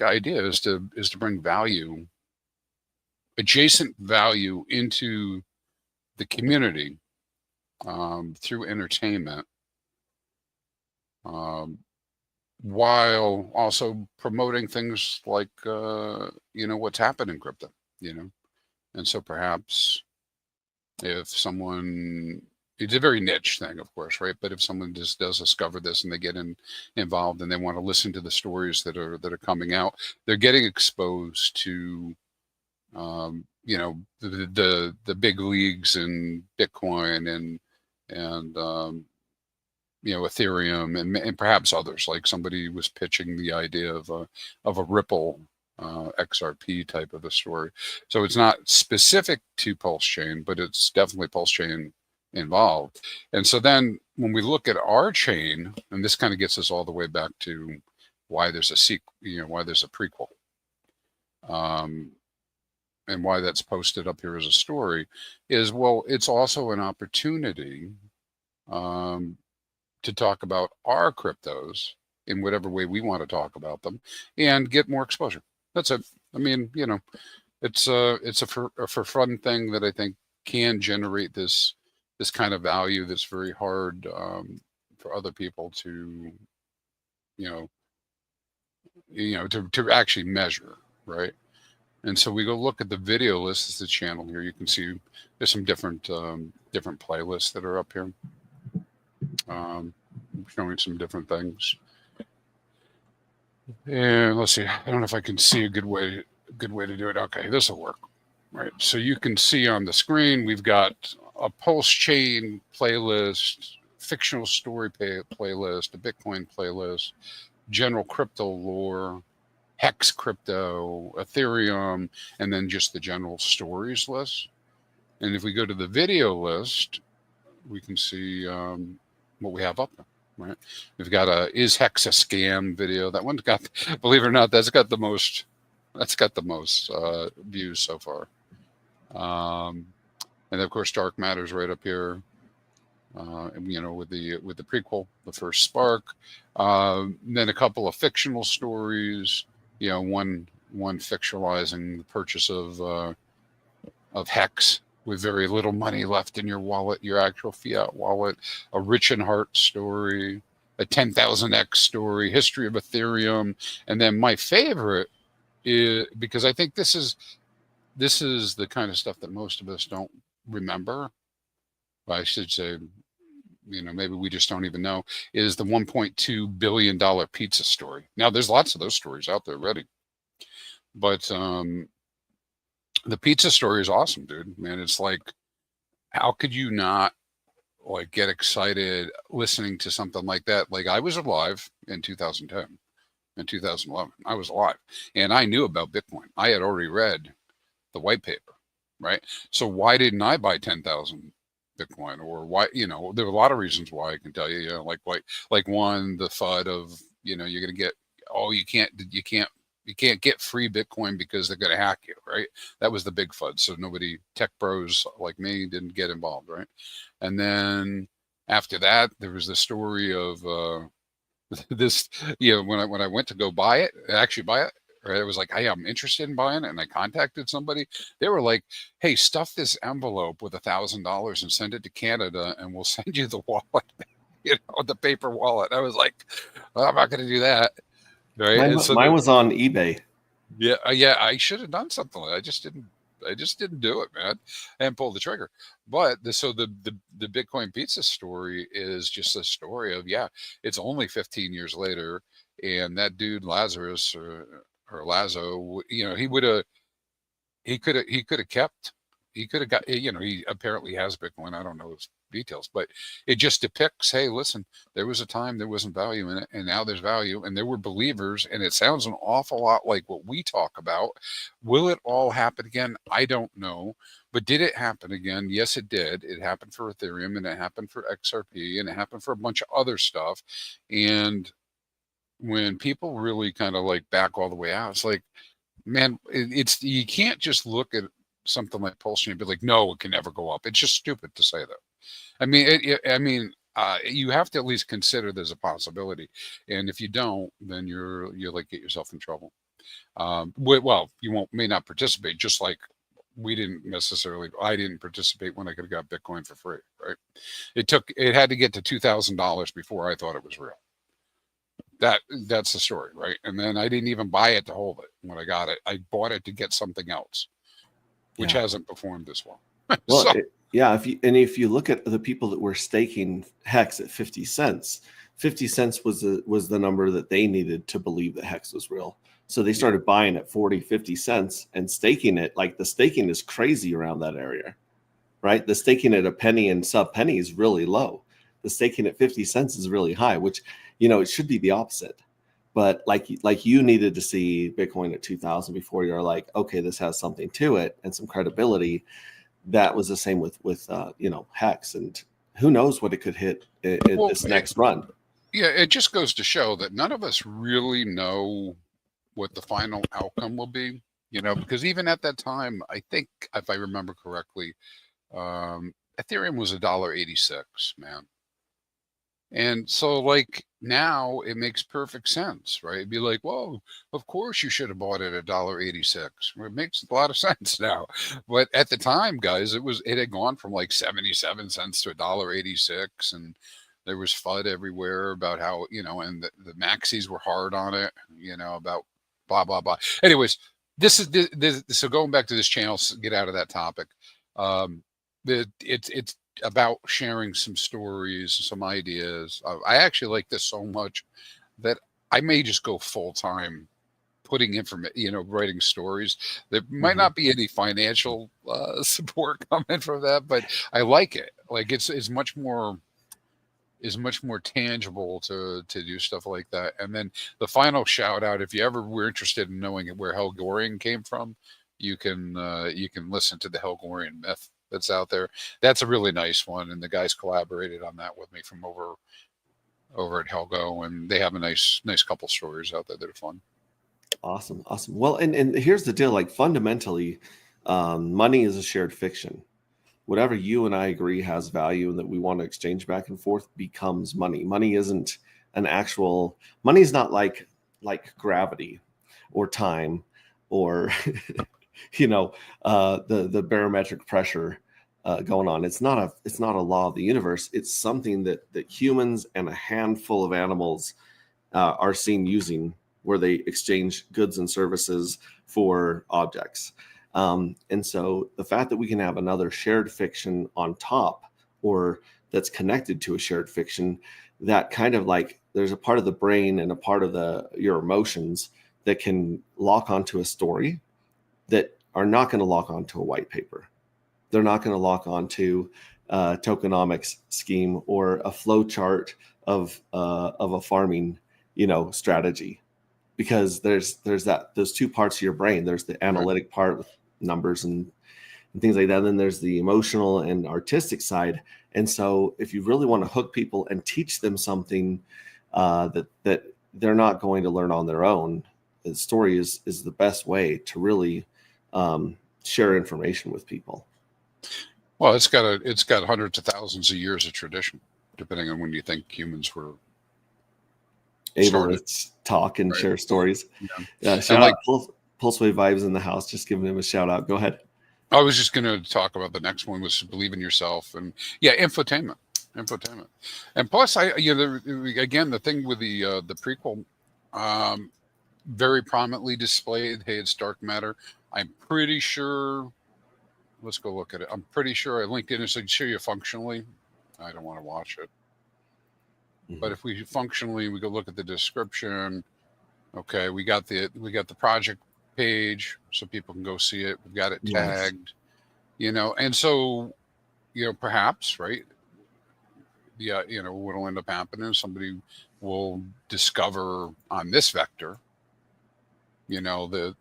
idea is to bring value, adjacent value, into the community through entertainment, while also promoting things like you know, what's happened in crypto, you know. And so perhaps if someone, it's a very niche thing, of course, right? But if someone just does discover this and they get involved and they want to listen to the stories that are coming out, they're getting exposed to you know, the big leagues in Bitcoin and you know, Ethereum and perhaps others. Like somebody was pitching the idea of a Ripple XRP type of a story. So it's not specific to Pulse Chain, but it's definitely Pulse Chain involved. And so then when we look at our chain, and this kind of gets us all the way back to why there's a sequel, you know, why there's a prequel, and why that's posted up here as a story, is, well, it's also an opportunity to talk about our cryptos in whatever way we want to talk about them and get more exposure. That's it. I mean, you know, it's a for fun thing that I think can generate this kind of value that's very hard for other people to, you know, to actually measure, right? And so we go look at the video list. It's the channel here. You can see there's some different playlists that are up here, showing some different things. And let's see. I don't know if I can see a good way to do it. Okay, this will work. Right. So you can see on the screen we've got a Pulse Chain playlist, fictional story playlist, a Bitcoin playlist, general crypto lore, Hex crypto, Ethereum, and then just the general stories list. And if we go to the video list, we can see what we have up there, right? We've got Is Hex a Scam video. That one's got, believe it or not, that's got the most views so far. And of course, Dark Matter's right up here. You know, with the prequel, the first Spark. Then a couple of fictional stories. You know, one fictionalizing the purchase of Hex with very little money left in your wallet, your actual fiat wallet. A Rich and Heart story, a 10,000x story, history of Ethereum, and then my favorite is, because I think this is the kind of stuff that most of us don't remember. I should say, you know, maybe we just don't even know, is the $1.2 billion pizza story. Now, there's lots of those stories out there already, but the pizza story is awesome, dude. Man, it's like, how could you not like get excited listening to something like that? Like, I was alive in 2010, in 2011. I was alive, and I knew about Bitcoin. I had already read the white paper, right? So why didn't I buy 10,000 Bitcoin? Or why, you know, there were a lot of reasons why, I can tell you, you know, like one, the FUD of, you know, you're going to get, oh, you can't get free Bitcoin because they're going to hack you, right? That was the big FUD. So nobody, tech bros like me, didn't get involved, right? And then after that, there was the story of this, you know, when I went to go buy it, actually buy it, right? It was like, hey, I'm interested in buying it. And I contacted somebody. They were like, hey, stuff this envelope with $1,000 and send it to Canada and we'll send you the wallet, you know, the paper wallet. I was like, well, I'm not going to do that. Right. Mine was on eBay. Yeah. Yeah. I should have done something like that. I just didn't do it, man, and pull the trigger. But the Bitcoin pizza story is just a story of, yeah, it's only 15 years later. And that dude, Lazarus, or Lazo, you know, he could have got, you know, he apparently has Bitcoin. I don't know, details, but it just depicts, hey, listen, there was a time there wasn't value in it, and now there's value, and there were believers, and it sounds an awful lot like what we talk about. Will it all happen again? I don't know. But did it happen again? Yes, it did. It happened for Ethereum, and it happened for XRP, and it happened for a bunch of other stuff. And when people really kind of like back all the way out, it's like, man, it's you can't just look at something like Pulse Chain and be like, no, it can never go up. It's just stupid to say that. I mean, you have to at least consider there's a possibility, and if you don't, then you're like get yourself in trouble. Well, you may not participate, just like I didn't participate when I could have got Bitcoin for free, right? It had to get to $2,000 before I thought it was real. That's the story, right? And then I didn't even buy it to hold it when I got it. I bought it to get something else, which hasn't performed as well. Well, if you look at the people that were staking Hex at 50 cents, 50 cents was the number that they needed to believe that Hex was real. So they started buying at 40, 50 cents and staking it. Like the staking is crazy around that area, right? The staking at a penny and sub penny is really low. The staking at 50 cents is really high, which, it should be the opposite. But like you needed to see Bitcoin at 2,000 before you're like, okay, this has something to it and some credibility. That was the same with Hex, and who knows what it could hit in this next run. Yeah, it just goes to show that none of us really know what the final outcome will be, because even at that time, I think if I remember correctly, Ethereum was $1.86, man. And so like now it makes perfect sense, right? It'd be like, whoa, of course you should have bought it at $1.86. It makes a lot of sense now. But at the time, guys, it had gone from like 77 cents to $1.86, and there was FUD everywhere about how, and the maxis were hard on it, about blah, blah, blah. Anyways, so going back to this channel, get out of that topic. It's about sharing some stories, some ideas. I actually like this so much that I may just go full time putting information, writing stories. There might not be any financial support coming from that, but I like it. Like it's much more tangible to do stuff like that. And then the final shout out, if you ever were interested in knowing where Helgorian came from, you can listen to the Helgorian myth that's out there. That's a really nice one, and the guys collaborated on that with me from over at Helgo, and they have a nice couple stories out there that are fun. Awesome. Well, and here's the deal, like fundamentally, money is a shared fiction. Whatever you and I agree has value and that we want to exchange back and forth becomes money. Money isn't money is not like gravity or time or the barometric pressure going on. It's not a law of the universe. It's something that humans and a handful of animals are seen using, where they exchange goods and services for objects. And so the fact that we can have another shared fiction on top, or that's connected to a shared fiction, that kind of like there's a part of the brain and a part of your emotions that can lock onto a story that are not going to lock onto a white paper. They're not going to lock onto a tokenomics scheme or a flow chart of a farming, strategy, because there's those two parts of your brain. There's the analytic part with numbers and things like that. And then there's the emotional and artistic side. And so if you really want to hook people and teach them something that they're not going to learn on their own, the story is the best way to really share information with people. Well, it's got hundreds of thousands of years of tradition, depending on when you think humans were able to talk and share stories. Yeah. Shout out Pulsewave Vibes in the house, just giving him a shout out. Go ahead. I was just going to talk about the next one, was believe in yourself, and infotainment, and plus again, the thing with the prequel, very prominently displayed. Hey, it's dark matter. I'm pretty sure. Let's go look at it. I'm pretty sure I linked it and said show you functionally. I don't want to watch it. Mm-hmm. But if we functionally, we go look at the description. Okay, we got the project page so people can go see it. We've got it tagged, and so, perhaps, right, what'll end up happening is somebody will discover on this vector, this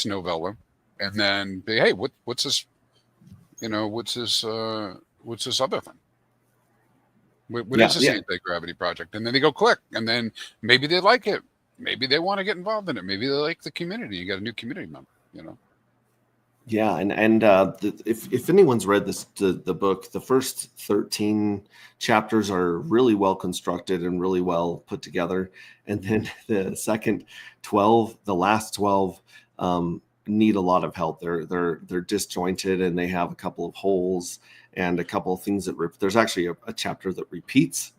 novella, and then hey, what's this, what's this other thing? What is this anti-gravity project? And then they go click, and then maybe they like it. Maybe they want to get involved in it. Maybe they like the community. You got a new community member, Yeah, and if anyone's read the book, the first 13 chapters are really well constructed and really well put together, and then the second 12, the last 12, need a lot of help. They're disjointed, and they have a couple of holes and a couple of things that there's actually a chapter that repeats,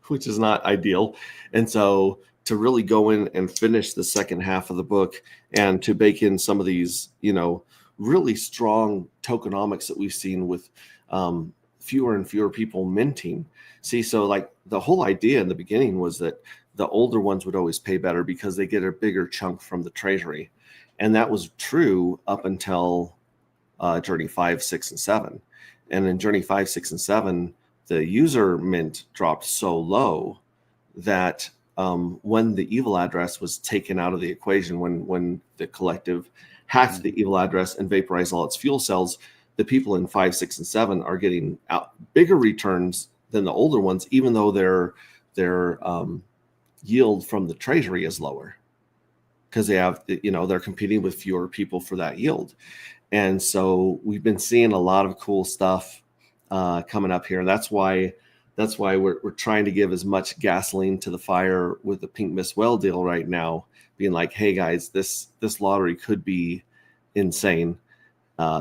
which is not ideal, and so to really go in and finish the second half of the book and to bake in some of these, really strong tokenomics that we've seen with fewer and fewer people minting. See, so like the whole idea in the beginning was that the older ones would always pay better because they get a bigger chunk from the treasury. And that was true up until Journey 5, 6, and 7. And in Journey 5, 6, and 7, the user mint dropped so low that when the evil address was taken out of the equation, when the collective hacked the evil address and vaporized all its fuel cells, the people in 5, 6, and 7 are getting out bigger returns than the older ones, even though their yield from the treasury is lower because they have, they're competing with fewer people for that yield. And so we've been seeing a lot of cool stuff coming up here. That's why we're trying to give as much gasoline to the fire with the Pink Miss Whale deal right now, being like, hey guys, this lottery could be insane.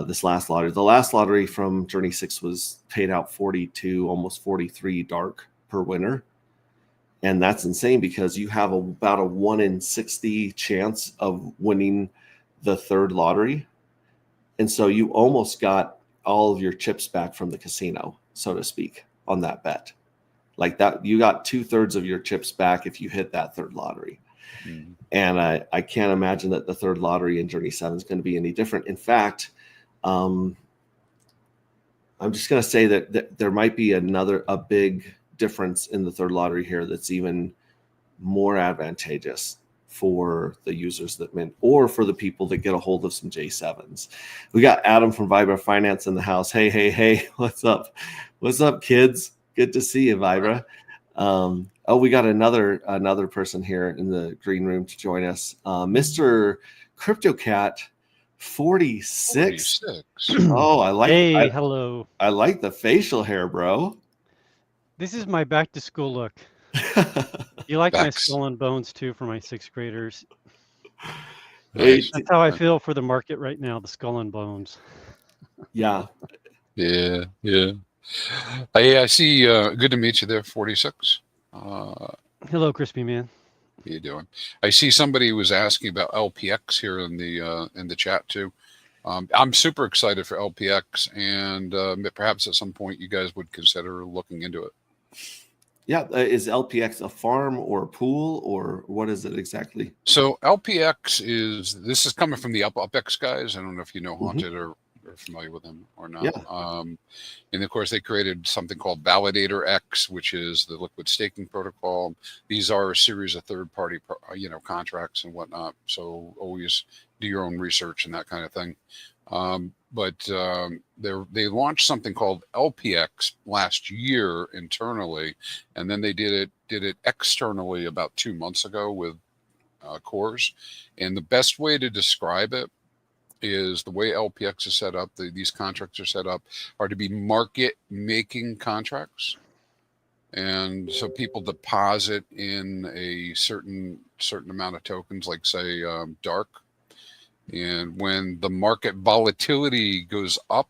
This last lottery, the last lottery from Journey 6 was paid out 42, almost 43 dark per winner. And that's insane because you have about a 1 in 60 chance of winning the third lottery. And so you almost got all of your chips back from the casino, so to speak, on that bet. Like that, you got 2/3 of your chips back if you hit that third lottery. Mm-hmm. And I can't imagine that the third lottery in Journey 7 is going to be any different. In fact, I'm just going to say that there might be a big difference in the third lottery here that's even more advantageous for the users that mint or for the people that get a hold of some J7s. We got Adam from Vibra Finance in the house. Hey, what's up? What's up, kids? Good to see you, Vibra. We got another person here in the green room to join us. Mr. CryptoCat 46. Oh, I like. Hey, hello. I like the facial hair, bro. This is my back to school look. You like my skull and bones too for my 6th graders. That's how I feel for the market right now, the skull and bones. Yeah. Yeah. I see. Good to meet you there, 46. Hello, Crispy Man. How you doing? I see somebody was asking about LPX here in the chat too. I'm super excited for LPX, and perhaps at some point you guys would consider looking into it. Yeah, is LPX a farm or a pool, or what is it exactly? So LPX this is coming from the UpX guys. I don't know if you know Haunted or familiar with them or not. Yeah. And of course they created something called Validator X, which is the liquid staking protocol. These are a series of third-party, contracts and whatnot. So always do your own research and that kind of thing. But they launched something called LPX last year internally, and then they did it externally about 2 months ago with Cores. And the best way to describe it is the way LPX is set up. These contracts are set up are to be market making contracts, and so people deposit in a certain amount of tokens, like say dark. And when the market volatility goes up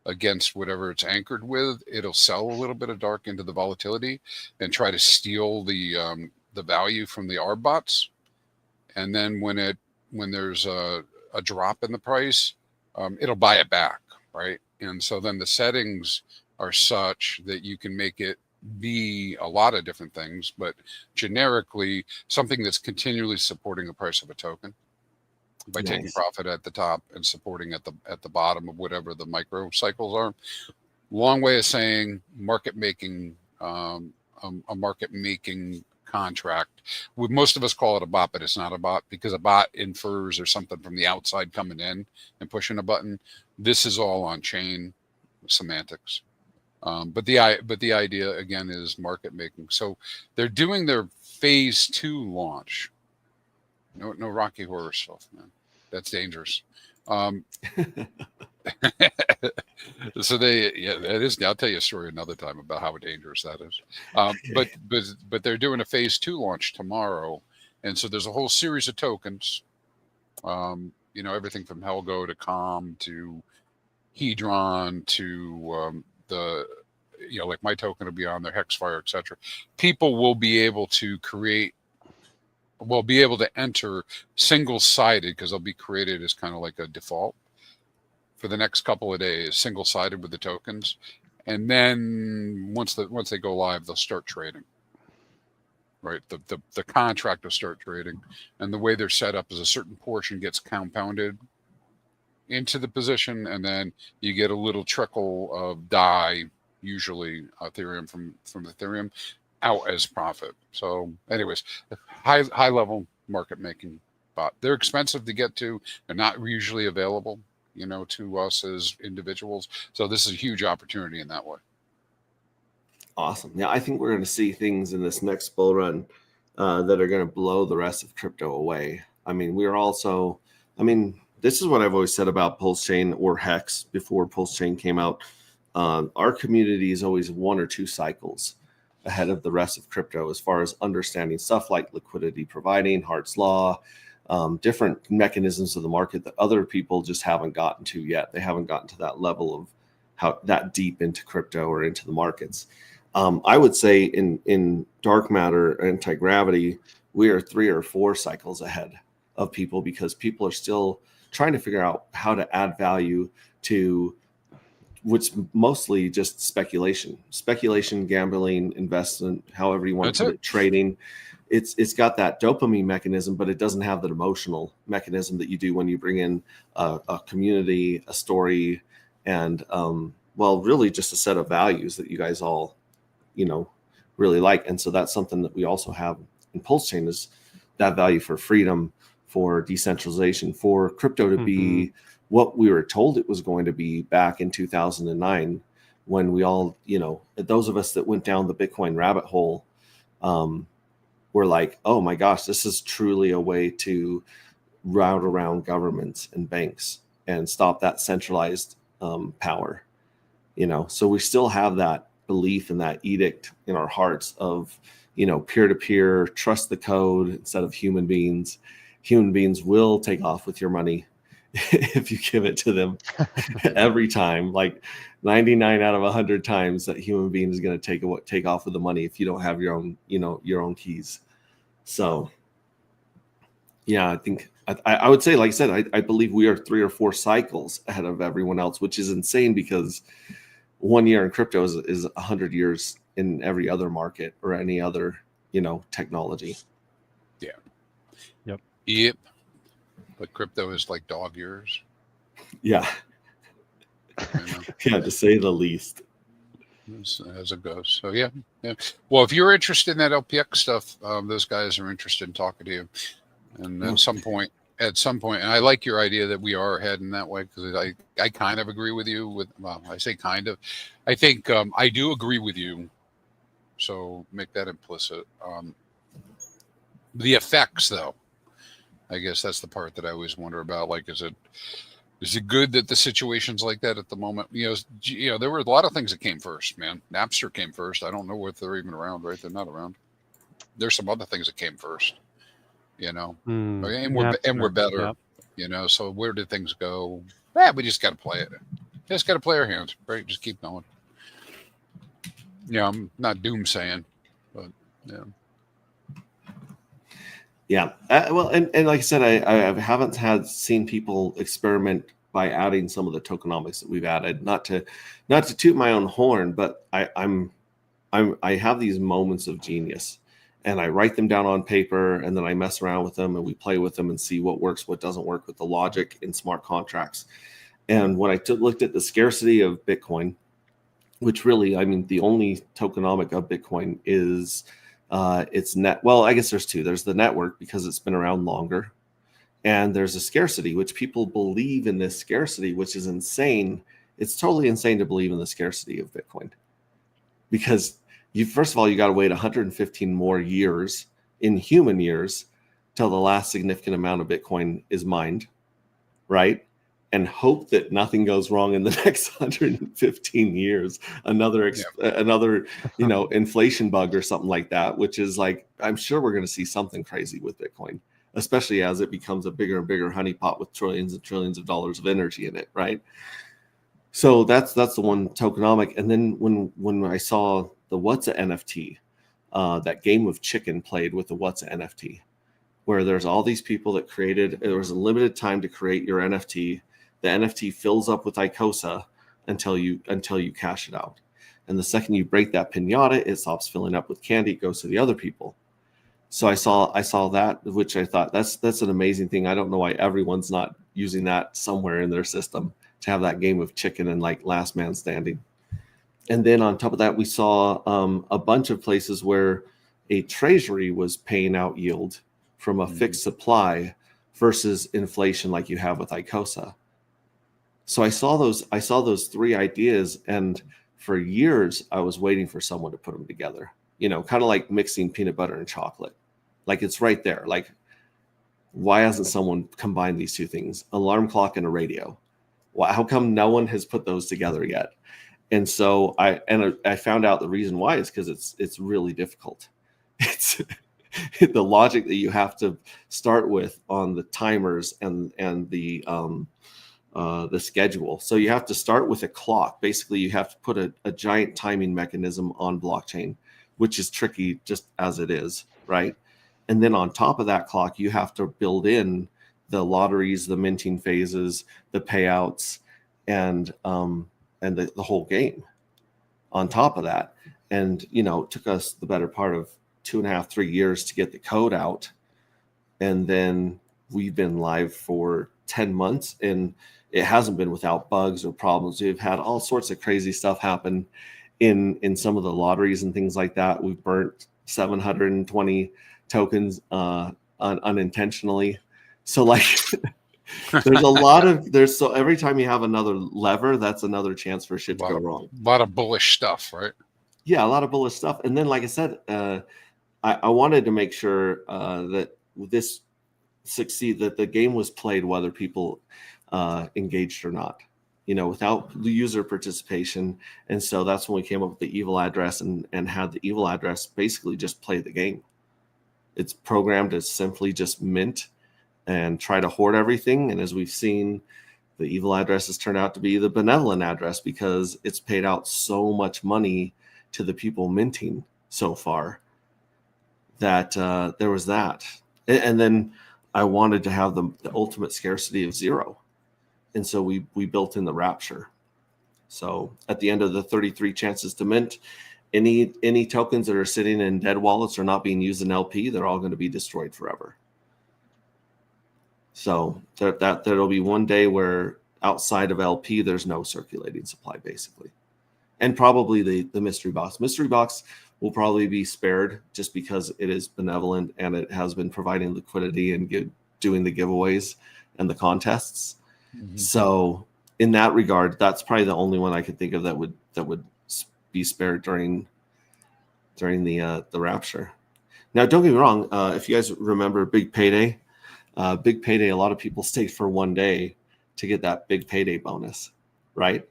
against whatever it's anchored with, it'll sell a little bit of dark into the volatility and try to steal the value from the ARB bots. And then when there's a drop in the price, it'll buy it back, right? And so then the settings are such that you can make it be a lot of different things, but generically something that's continually supporting the price of a token by taking profit at the top and supporting at the bottom of whatever the micro cycles are. long way of saying market making, a market making contract. Most of us call it a bot, but it's not a bot, because a bot infers there's something from the outside coming in and pushing a button. This is all on chain semantics. But the idea again is market making. So they're doing their phase 2 launch. No Rocky Horror stuff, man. That's dangerous. So that is. I'll tell you a story another time about how dangerous that is. But they're doing a phase 2 launch tomorrow, and so there's a whole series of tokens. Everything from Helgo to Calm to Hedron to like my token will be on there, Hexfire, etc. People will be able to enter single-sided, because they'll be created as kind of like a default for the next couple of days, single-sided with the tokens, and then once they go live, they'll start trading. Right, the contract will start trading, and the way they're set up is a certain portion gets compounded into the position, and then you get a little trickle of DAI, usually Ethereum from Ethereum, out as profit. So, anyways, high level market making bot. They're expensive to get to. They're not usually available, to us as individuals. So this is a huge opportunity in that way. Awesome. Yeah, I think we're going to see things in this next bull run that are going to blow the rest of crypto away. I mean, this is what I've always said about Pulse Chain or Hex before Pulse Chain came out. Our community is always 1 or 2 cycles ahead of the rest of crypto as far as understanding stuff like liquidity providing, Hart's Law, different mechanisms of the market that other people just haven't gotten to yet. They haven't gotten to that level of how that deep into crypto or into the markets. I would say in dark matter, anti-gravity, we are 3 or 4 cycles ahead of people, because people are still trying to figure out how to add value to what's mostly just speculation, gambling, investment, however you want to put it, trading. It's got that dopamine mechanism, but it doesn't have that emotional mechanism that you do when you bring in a community, a story, and really just a set of values that you guys all, really like. And so that's something that we also have in Pulse Chain, is that value for freedom, for decentralization, for crypto to be what we were told it was going to be back in 2009, when we all, those of us that went down the Bitcoin rabbit hole, were like, oh my gosh, this is truly a way to route around governments and banks and stop that centralized power. So we still have that belief in that edict in our hearts of, peer-to-peer, trust the code instead of human beings. Human beings will take off with your money if you give it to them every time. Like 99 out of 100 times, that human being is going to take off with the money if you don't have your own, your own keys. So, yeah, I think I would say, like I said, I believe we are 3 or 4 cycles ahead of everyone else, which is insane, because 1 year in crypto is 100 years in every other market or any other, technology. Yeah. Yep. But crypto is like dog years. Yeah. Yeah, to say the least. As it goes. So yeah. Well, if you're interested in that LPX stuff, those guys are interested in talking to you. And at some point, and I like your idea that we are ahead in that way, because I kind of agree with you. I say kind of. I think I do agree with you. So make that implicit. The effects, though, I guess that's the part that I always wonder about. Like, is it good that the situation's like that at the moment? There were a lot of things that came first, man. Napster came first. I don't know if they're even around, right? They're not around. There's some other things that came first, and we're better, So where did things go? We just got to play it. Just got to play our hands, right? Just keep going. I'm not doomsaying, but yeah. Yeah. And like I said, I haven't seen people experiment by adding some of the tokenomics that we've added. Not to toot my own horn, but I have these moments of genius, and I write them down on paper, and then I mess around with them, and we play with them and see what works, what doesn't work with the logic in smart contracts. And when I looked at the scarcity of Bitcoin, which really, I mean, the only tokenomic of Bitcoin is its net. Well, I guess there's two. There's the network because it's been around longer, and there's a scarcity, which people believe in this scarcity, which is insane. It's totally insane to believe in the scarcity of Bitcoin, because first of all, you got to wait 115 more years in human years till the last significant amount of Bitcoin is mined, right? And hope that nothing goes wrong in the next 115 years. Another, inflation bug or something like that, which is like, I'm sure we're going to see something crazy with Bitcoin, especially as it becomes a bigger and bigger honeypot with trillions and trillions of dollars of energy in it, right? So that's the one tokenomic. And then when I saw the What's a NFT, that game of chicken played with the What's a NFT, where there's all these people that created, there was a limited time to create your NFT. The NFT fills up with ICOSA until you cash it out. And the second you break that pinata, it stops filling up with candy, it goes to the other people. So I saw that, which I thought that's an amazing thing. I don't know why everyone's not using that somewhere in their system to have that game of chicken and like last man standing. And then on top of that, we saw a bunch of places where a treasury was paying out yield from a fixed supply versus inflation like you have with ICOSA. So I saw those three ideas, and for years I was waiting for someone to put them together. Kind of like mixing peanut butter and chocolate. Like it's right there. Like, why hasn't someone combined these two things? Alarm clock and a radio. How come no one has put those together yet? And so I found out the reason why is because it's really difficult. It's the logic that you have to start with on the timers and the schedule. So you have to start with a clock. Basically, you have to put a giant timing mechanism on blockchain, which is tricky just as it is, right? And then on top of that clock, you have to build in the lotteries, the minting phases, the payouts, and the whole game on top of that. And, it took us the better part of 2.5, 3 years to get the code out. And then we've been live for 10 months and it hasn't been without bugs or problems. We've had all sorts of crazy stuff happen in some of the lotteries and things like that. We've burnt 720 tokens unintentionally. So like so every time you have another lever, that's another chance for shit to go wrong. A lot of bullish stuff, right? Yeah, a lot of bullish stuff. And then, like I said, I wanted to make sure that this succeed, that the game was played whether people engaged or not, without the user participation. And so that's when we came up with the evil address and had the evil address basically just play the game. It's programmed to simply just mint and try to hoard everything. And as we've seen, the evil address has turned out to be the benevolent address because it's paid out so much money to the people minting so far that there was that. And then I wanted to have the ultimate scarcity of zero. And so we built in the Rapture. So at the end of the 33 chances to mint, any tokens that are sitting in dead wallets or not being used in LP, they're all going to be destroyed forever. So there'll be one day where outside of LP, there's no circulating supply, basically. And probably the mystery box. Mystery box will probably be spared just because it is benevolent and it has been providing liquidity and doing the giveaways and the contests. Mm-hmm. So in that regard, that's probably the only one I could think of that would be spared during the Rapture. Now, don't get me wrong. If you guys remember Big Payday, a lot of people stayed for one day to get that big payday bonus, right?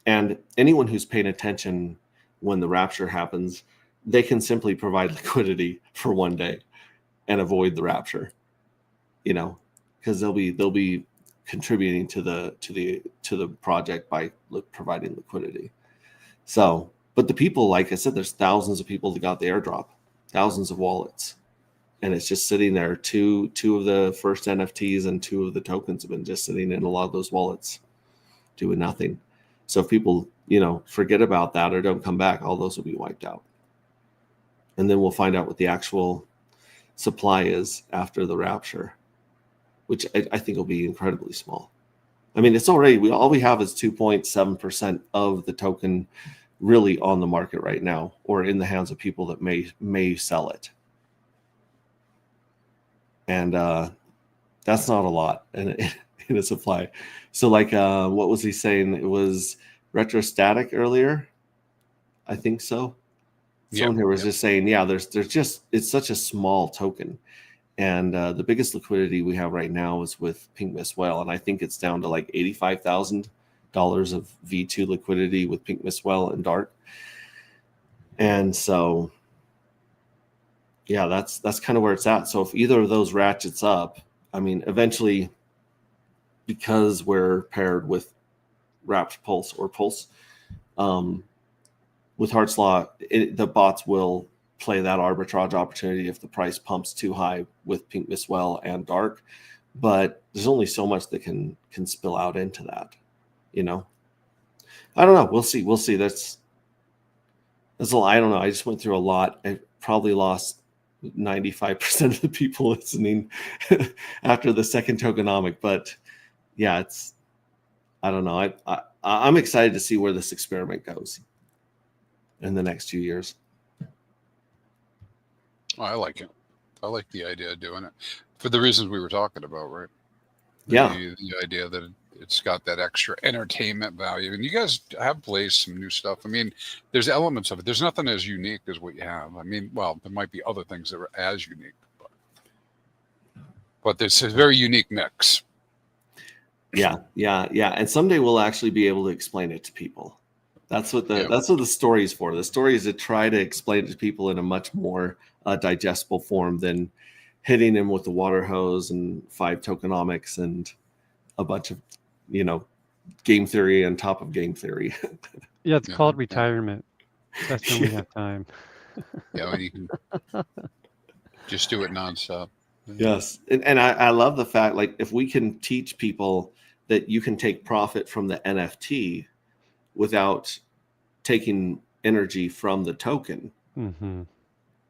And anyone who's paying attention when the Rapture happens, they can simply provide liquidity for one day and avoid the Rapture, because they'll be contributing to the project by providing liquidity. So, but the people, like I said, there's thousands of people that got the airdrop, thousands of wallets. And it's just sitting there. Two of the first NFTs and 2 of the tokens have been just sitting in a lot of those wallets doing nothing. So if people, forget about that or don't come back, all those will be wiped out. And then we'll find out what the actual supply is after the Rapture, which I think will be incredibly small. I mean, it's already, all we have is 2.7% of the token really on the market right now, or in the hands of people that may sell it. And that's not a lot in a supply. So like, what was he saying? It was retrostatic earlier, I think so. Someone here was just saying, yeah, there's just, it's such a small token. And the biggest liquidity we have right now is with Pink Mist Whale. And I think it's down to like $85,000 of V2 liquidity with Pink Mist Whale and Dark. And so, yeah, that's kind of where it's at. So if either of those ratchets up, I mean, eventually, because we're paired with Wrapped Pulse or Pulse, with Hart's Law, the bots will play that arbitrage opportunity if the price pumps too high with Pink Mist Whale and Dark. But there's only so much that can spill out into that, you know. I don't know. We'll see. That's a lot. I don't know. I just went through a lot. I probably lost 95% of the people listening after the second tokenomic. But yeah, I don't know. I'm excited to see where this experiment goes in the next few years. Oh, I like it. I like the idea of doing it for the reasons we were talking about, right? Yeah. The idea that it's got that extra entertainment value. And you guys have placed some new stuff. I mean, there's elements of it. There's nothing as unique as what you have. I mean, well, there might be other things that are as unique, but there's a very unique mix. Yeah. And someday we'll actually be able to explain it to people. That's what the story is for. The story is to try to explain it to people in a much more digestible form than hitting them with the water hose and 5 tokenomics and a bunch of, game theory on top of game theory. Yeah, it's called retirement. That's when we have time. Yeah, when you can just do it nonstop. Yes. And I love the fact, like, if we can teach people that you can take profit from the NFT without taking energy from the token,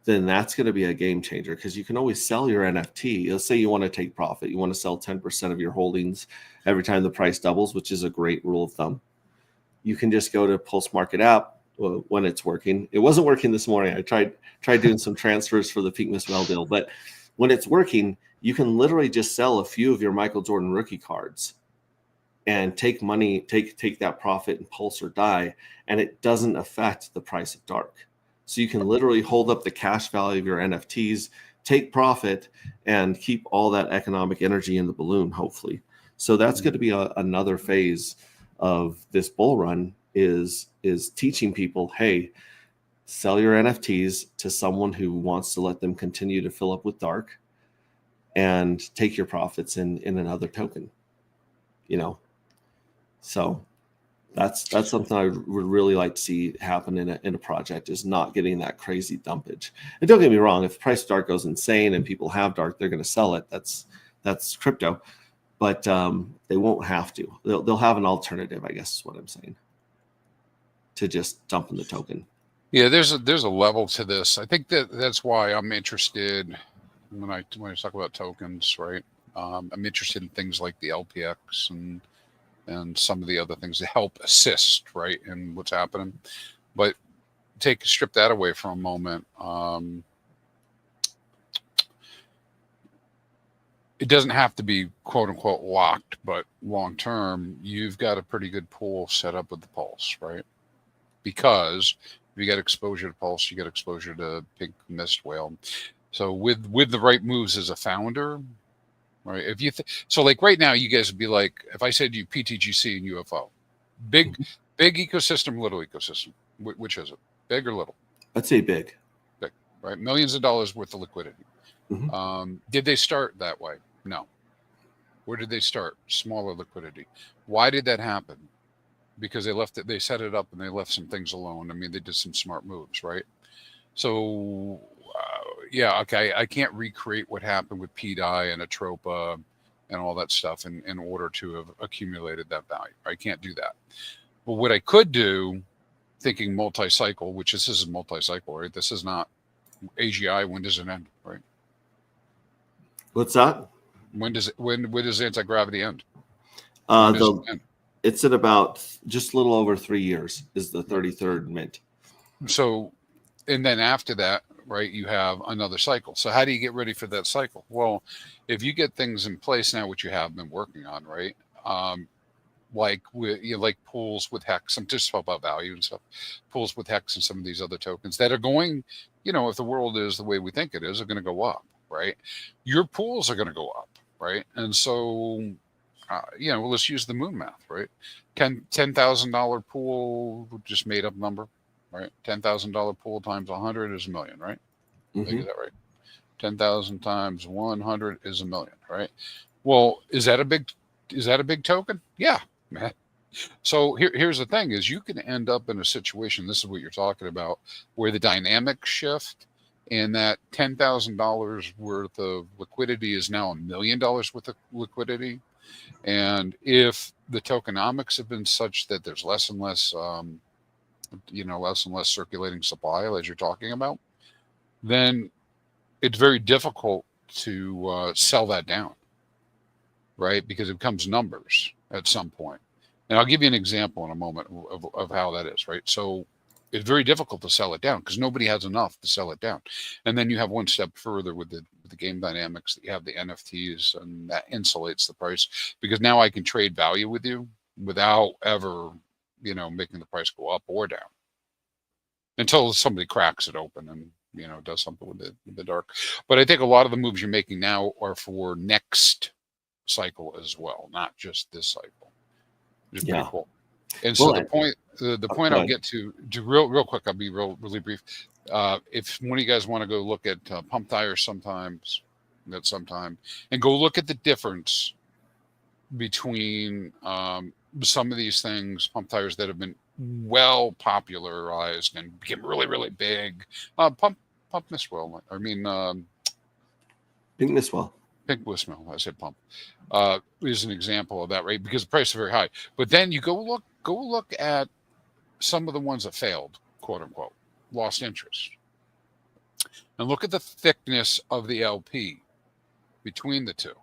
then that's going to be a game changer, because you can always sell your NFT. Let's say you want to take profit. You want to sell 10% of your holdings every time the price doubles, which is a great rule of thumb. You can just go to Pulse Market app when it's working. It wasn't working this morning. I tried doing some transfers for the Pink Mist Whale deal, but when it's working, you can literally just sell a few of your Michael Jordan rookie cards and take money, take that profit and Pulse or DAI, and it doesn't affect the price of Dark. So you can literally hold up the cash value of your NFTs, take profit, and keep all that economic energy in the balloon, hopefully. So that's going to be another phase of this bull run, is teaching people, hey, sell your NFTs to someone who wants to let them continue to fill up with Dark, and take your profits in another token, So that's something I would really like to see happen in a project, is not getting that crazy dumpage. And don't get me wrong, if the price of Dark goes insane and people have Dark, they're going to sell it. That's crypto, but they won't have to. They'll have an alternative, I guess is what I'm saying, to just dumping the token. Yeah, there's a level to this. I think that's why I'm interested when I talk about tokens, right? I'm interested in things like the LPX and some of the other things to help assist, right, in what's happening. But strip that away for a moment. It doesn't have to be quote unquote locked, but long term, you've got a pretty good pool set up with the Pulse, right? Because if you get exposure to Pulse, you get exposure to Pink Mist Whale. So with the right moves as a founder, right? If you so like right now, you guys would be like, if I said you PTGC and UFO, big ecosystem, little ecosystem, which is it, big or little? I'd say big, right? Millions of dollars worth of liquidity. Did they start that way? No. Where did they start? Smaller liquidity. Why did that happen? Because they set it up and they left some things alone. I mean, they did some smart moves, right? So yeah, okay, I can't recreate what happened with PDAI and Atropa and all that stuff in order to have accumulated that value. I can't do that. But what I could do, thinking multi-cycle, which this is multi-cycle, right? This is not AGI. When does it end, right? What's that? When does anti-gravity end? It's at about just a little over 3 years is the 33rd mint. So, and then after that, right, you have another cycle. So how do you get ready for that cycle? Well, if you get things in place now, which you have been working on, right? Like like pools with Hex. I'm just talking about value and stuff. Pools with Hex and some of these other tokens that are going, if the world is the way we think it is, are going to go up, right? Your pools are going to go up, right? And so, let's use the moon math, right? $10,000 pool, just made up number, right? $10,000 pool times 100 is $1 million, right? Did I get that right? 10,000 times 100 is $1 million, right? Well, is that a big token? Yeah, man. So here's the thing: is you can end up in a situation. This is what you're talking about, where the dynamic shift, and that $10,000 worth of liquidity is now $1 million worth of liquidity. And if the tokenomics have been such that there's less and less, less and less circulating supply, as you're talking about, then it's very difficult to sell that down, right? Because it becomes numbers at some point. And I'll give you an example in a moment of how that is, right? So it's very difficult to sell it down because nobody has enough to sell it down. And then you have one step further with the game dynamics that you have the NFTs, and that insulates the price because now I can trade value with you without ever, making the price go up or down until somebody cracks it open and, does something with the dark. But I think a lot of the moves you're making now are for next cycle as well, not just this cycle. It's pretty cool. And so the point I'll get to real quick, I'll be really brief. If one of you guys want to go look at pump tires at some time, and go look at the difference between some of these things, pump tires that have been well popularized and became really, really big. Pump Mistwell. I mean, Pink Mistwell. Pink Mistwell. I said pump. Is an example of that, right? Because the price is very high. But then you go look at some of the ones that failed, quote unquote, lost interest, and look at the thickness of the LP between the two.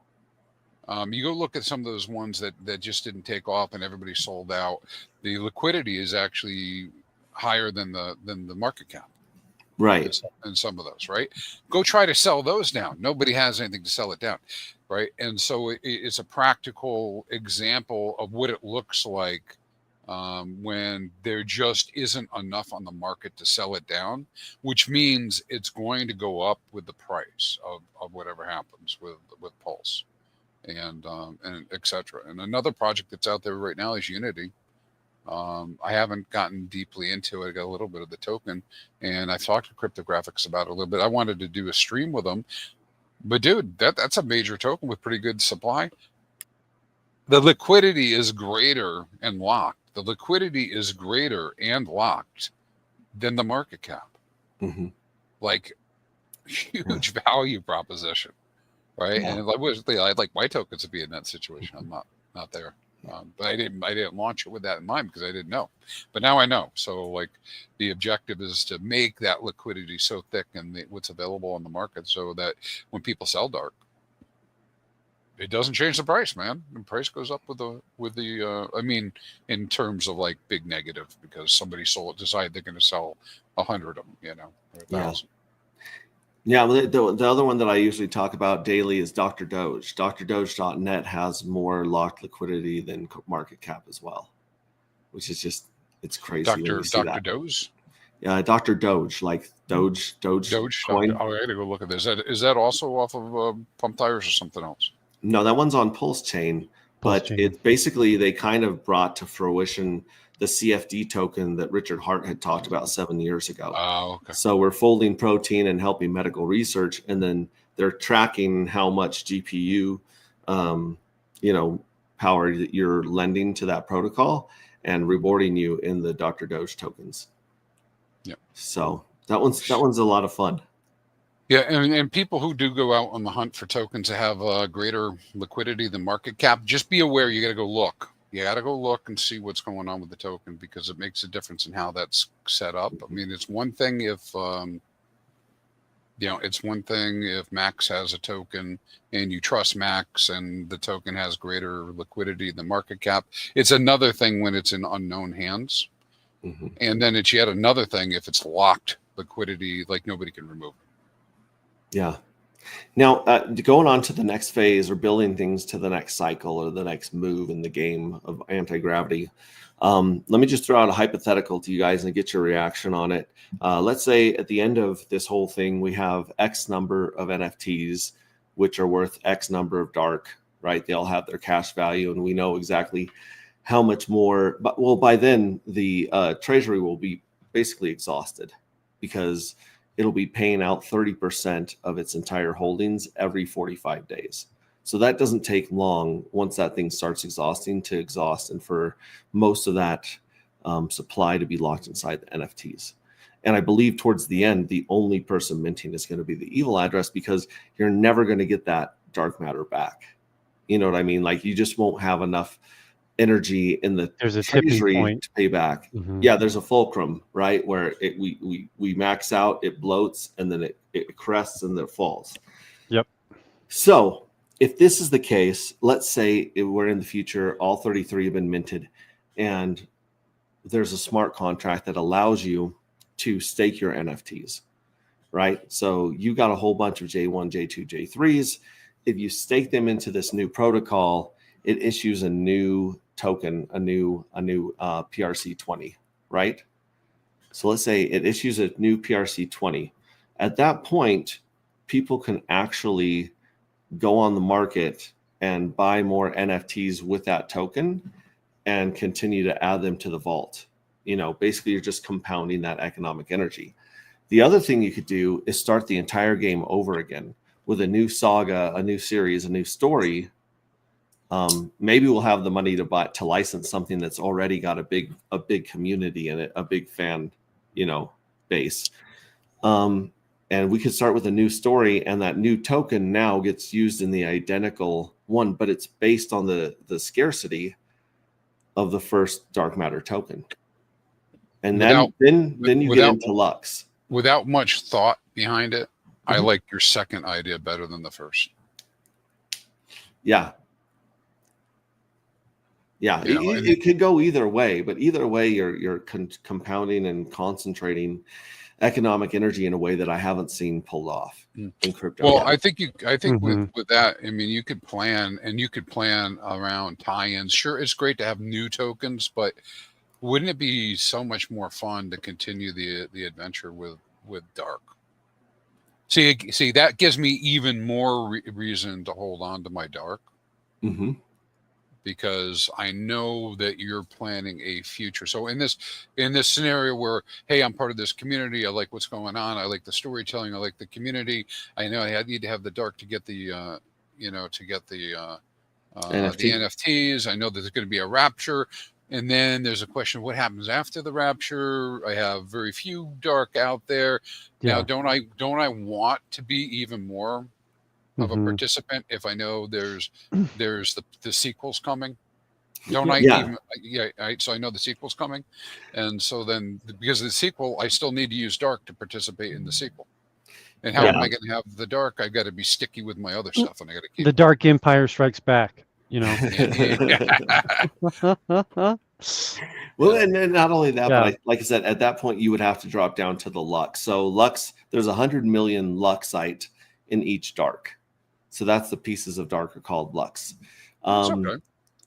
You go look at some of those ones that just didn't take off and everybody sold out. The liquidity is actually higher than the market cap. Right. And some of those, right? Go try to sell those down. Nobody has anything to sell it down, right? And so it's a practical example of what it looks like when there just isn't enough on the market to sell it down, which means it's going to go up with the price of whatever happens with Pulse and et cetera. And another project that's out there right now is Unity. I haven't gotten deeply into it. I got a little bit of the token, and I've talked to Cryptographics about it a little bit. I wanted to do a stream with them, but dude, that's a major token with pretty good supply. The liquidity is greater and locked. The liquidity is greater and locked than the market cap. Mm-hmm. Like huge value proposition, right? Yeah. And I'd like my tokens to be in that situation. I'm not there. But I didn't launch it with that in mind because I didn't know. But now I know. So like the objective is to make that liquidity so thick and what's available on the market so that when people sell dark, it doesn't change the price, man. The price goes up with the I mean, in terms of like big negative because somebody decided they're going to sell 100 of them, or 1,000. Yeah, the other one that I usually talk about daily is Dr. Doge. DrDoge.net has more locked liquidity than market cap as well, which is just, it's crazy. Dr. Doge? Yeah, Dr. Doge, like Doge coin. I gotta go look at this. Is that also off of Pump Tires or something else? No, that one's on Pulse Chain, but it's basically they kind of brought to fruition the CFD token that Richard Hart had talked about 7 years ago. Oh, okay. So we're folding protein and helping medical research, and then they're tracking how much GPU, power that you're lending to that protocol and rewarding you in the Dr. Doge tokens. Yeah. So that one's a lot of fun. Yeah, and people who do go out on the hunt for tokens that have greater liquidity than market cap, just be aware you got to go look. You got to go look and see what's going on with the token because it makes a difference in how that's set up. I mean, it's one thing if the You know, it's one thing if Max has a token and you trust Max and the token has greater liquidity than market cap. It's another thing when it's in unknown hands. Mm-hmm. And then it's yet another thing if it's locked liquidity, like nobody can remove it. Yeah. Now, going on to the next phase or building things to the next cycle or the next move in the game of anti-gravity, let me just throw out a hypothetical to you guys and get your reaction on it. Let's say at the end of this whole thing, we have X number of NFTs, which are worth X number of dark, right? They all have their cash value, and we know exactly how much more. But well, by then the treasury will be basically exhausted because it'll be paying out 30% of its entire holdings every 45 days. So that doesn't take long once that thing starts exhausting to exhaust, and for most of that supply to be locked inside the NFTs. And I believe towards the end, the only person minting is going to be the evil address, because you're never going to get that dark matter back. You know what I mean? Like, you just won't have enough energy in the treasury to pay back. Mm-hmm. Yeah, there's a fulcrum, right, where we max out, it bloats, and then it crests and then it falls. Yep. So if this is the case, let's say we're in the future, all 33 have been minted, and there's a smart contract that allows you to stake your NFTs, right? So you got a whole bunch of J1, J2, J3s. If you stake them into this new protocol, it issues a new token, a new PRC20, right? So let's say it issues a new PRC20. At that point, people can actually go on the market and buy more NFTs with that token and continue to add them to the vault. You know, basically you're just compounding that economic energy. The other thing you could do is start the entire game over again with a new saga, a new series, a new story. Maybe we'll have the money to license something that's already got a big community in it, a big fan, base. And we could start with a new story, and that new token now gets used in the identical one, but it's based on the scarcity of the first dark matter token. And then you get into Lux. Without much thought behind it, I like your second idea better than the first. Yeah. Yeah, it could go either way, but either way, you're compounding and concentrating economic energy in a way that I haven't seen pulled off in crypto. Well, I think with that, I mean, you could plan around tie-ins. Sure, it's great to have new tokens, but wouldn't it be so much more fun to continue the adventure with dark? See, that gives me even more reason to hold on to my dark. Mm-hmm. Because I know that you're planning a future. So in this scenario where, hey, I'm part of this community, I like what's going on, I like the storytelling, I like the community. I know I need to have the dark to get the NFTs. I know there's going to be a rapture, and then there's a question: what happens after the rapture? I have very few dark out there. Yeah. Now, don't I want to be even more of a participant if I know there's the sequels coming? Don't I? Yeah. So I know the sequel's coming, and so then because of the sequel, I still need to use dark to participate in the sequel. And how am I going to have the dark? I got to be sticky with my other stuff, and I got to keep the Dark Empire Strikes Back. Well, and not only that, but like I said, at that point you would have to drop down to the Lux. So Lux, there's 100 million Luxite in each dark. So that's the pieces of dark are called Lux. Okay.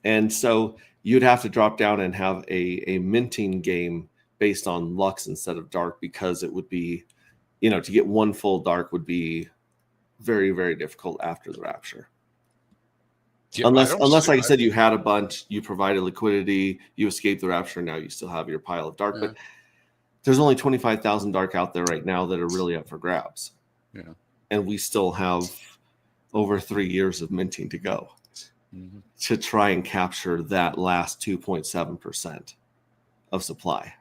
And so you'd have to drop down and have a minting game based on Lux instead of dark, because it would be, to get one full dark would be very, very difficult after the rapture. Yeah, unless, like I said, you had a bunch, you provided liquidity, you escaped the rapture, now you still have your pile of dark. Yeah. But there's only 25,000 dark out there right now that are really up for grabs. Yeah. And we still have over 3 years of minting to go to try and capture that last 2.7% of supply.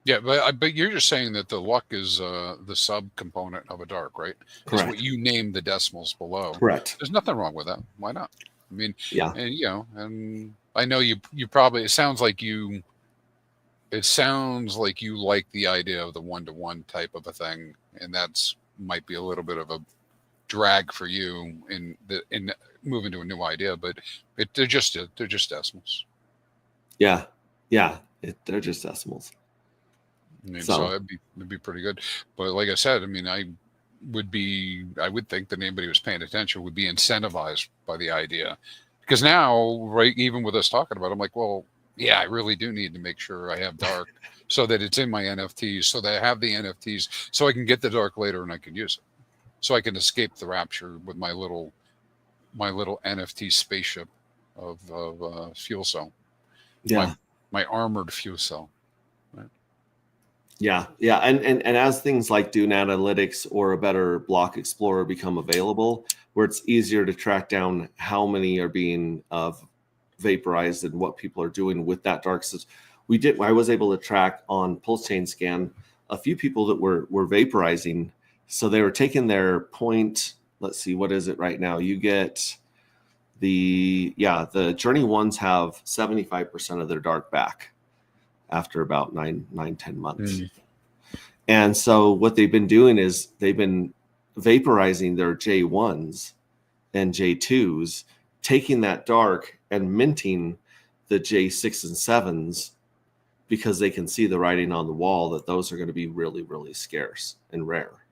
Yeah, but you're just saying that the luck is the sub component of a dark, right? Correct. It's what you named the decimals below. Correct. There's nothing wrong with that. Why not? I mean, yeah. And and I know you probably, it sounds like you it sounds like you like the idea of the 1-to-1 type of a thing, and that's might be a little bit of a drag for you in moving to a new idea, but they're just decimals. Yeah, they're just decimals. I mean, so it'd be pretty good. But like I said, I mean, I would think that anybody who's paying attention would be incentivized by the idea, because now, right, even with us talking about it, I'm like, well, yeah, I really do need to make sure I have dark so that it's in my NFTs, so that I have the NFTs, so I can get the dark later and I can use it, so I can escape the rapture with my little NFT spaceship of fuel cell. Yeah, my armored fuel cell. Right? Yeah, and as things like Dune Analytics or a better Block Explorer become available, where it's easier to track down how many are being vaporized and what people are doing with that dark system. I was able to track on Pulse Chain Scan a few people that were vaporizing. So they were taking their point. Let's see, what is it right now? You get the Journey ones have 75% of their dark back after about 10 months. And so what they've been doing is they've been vaporizing their J1s and J2s, taking that dark and minting the J6 and 7s, because they can see the writing on the wall that those are going to be really, really scarce and rare.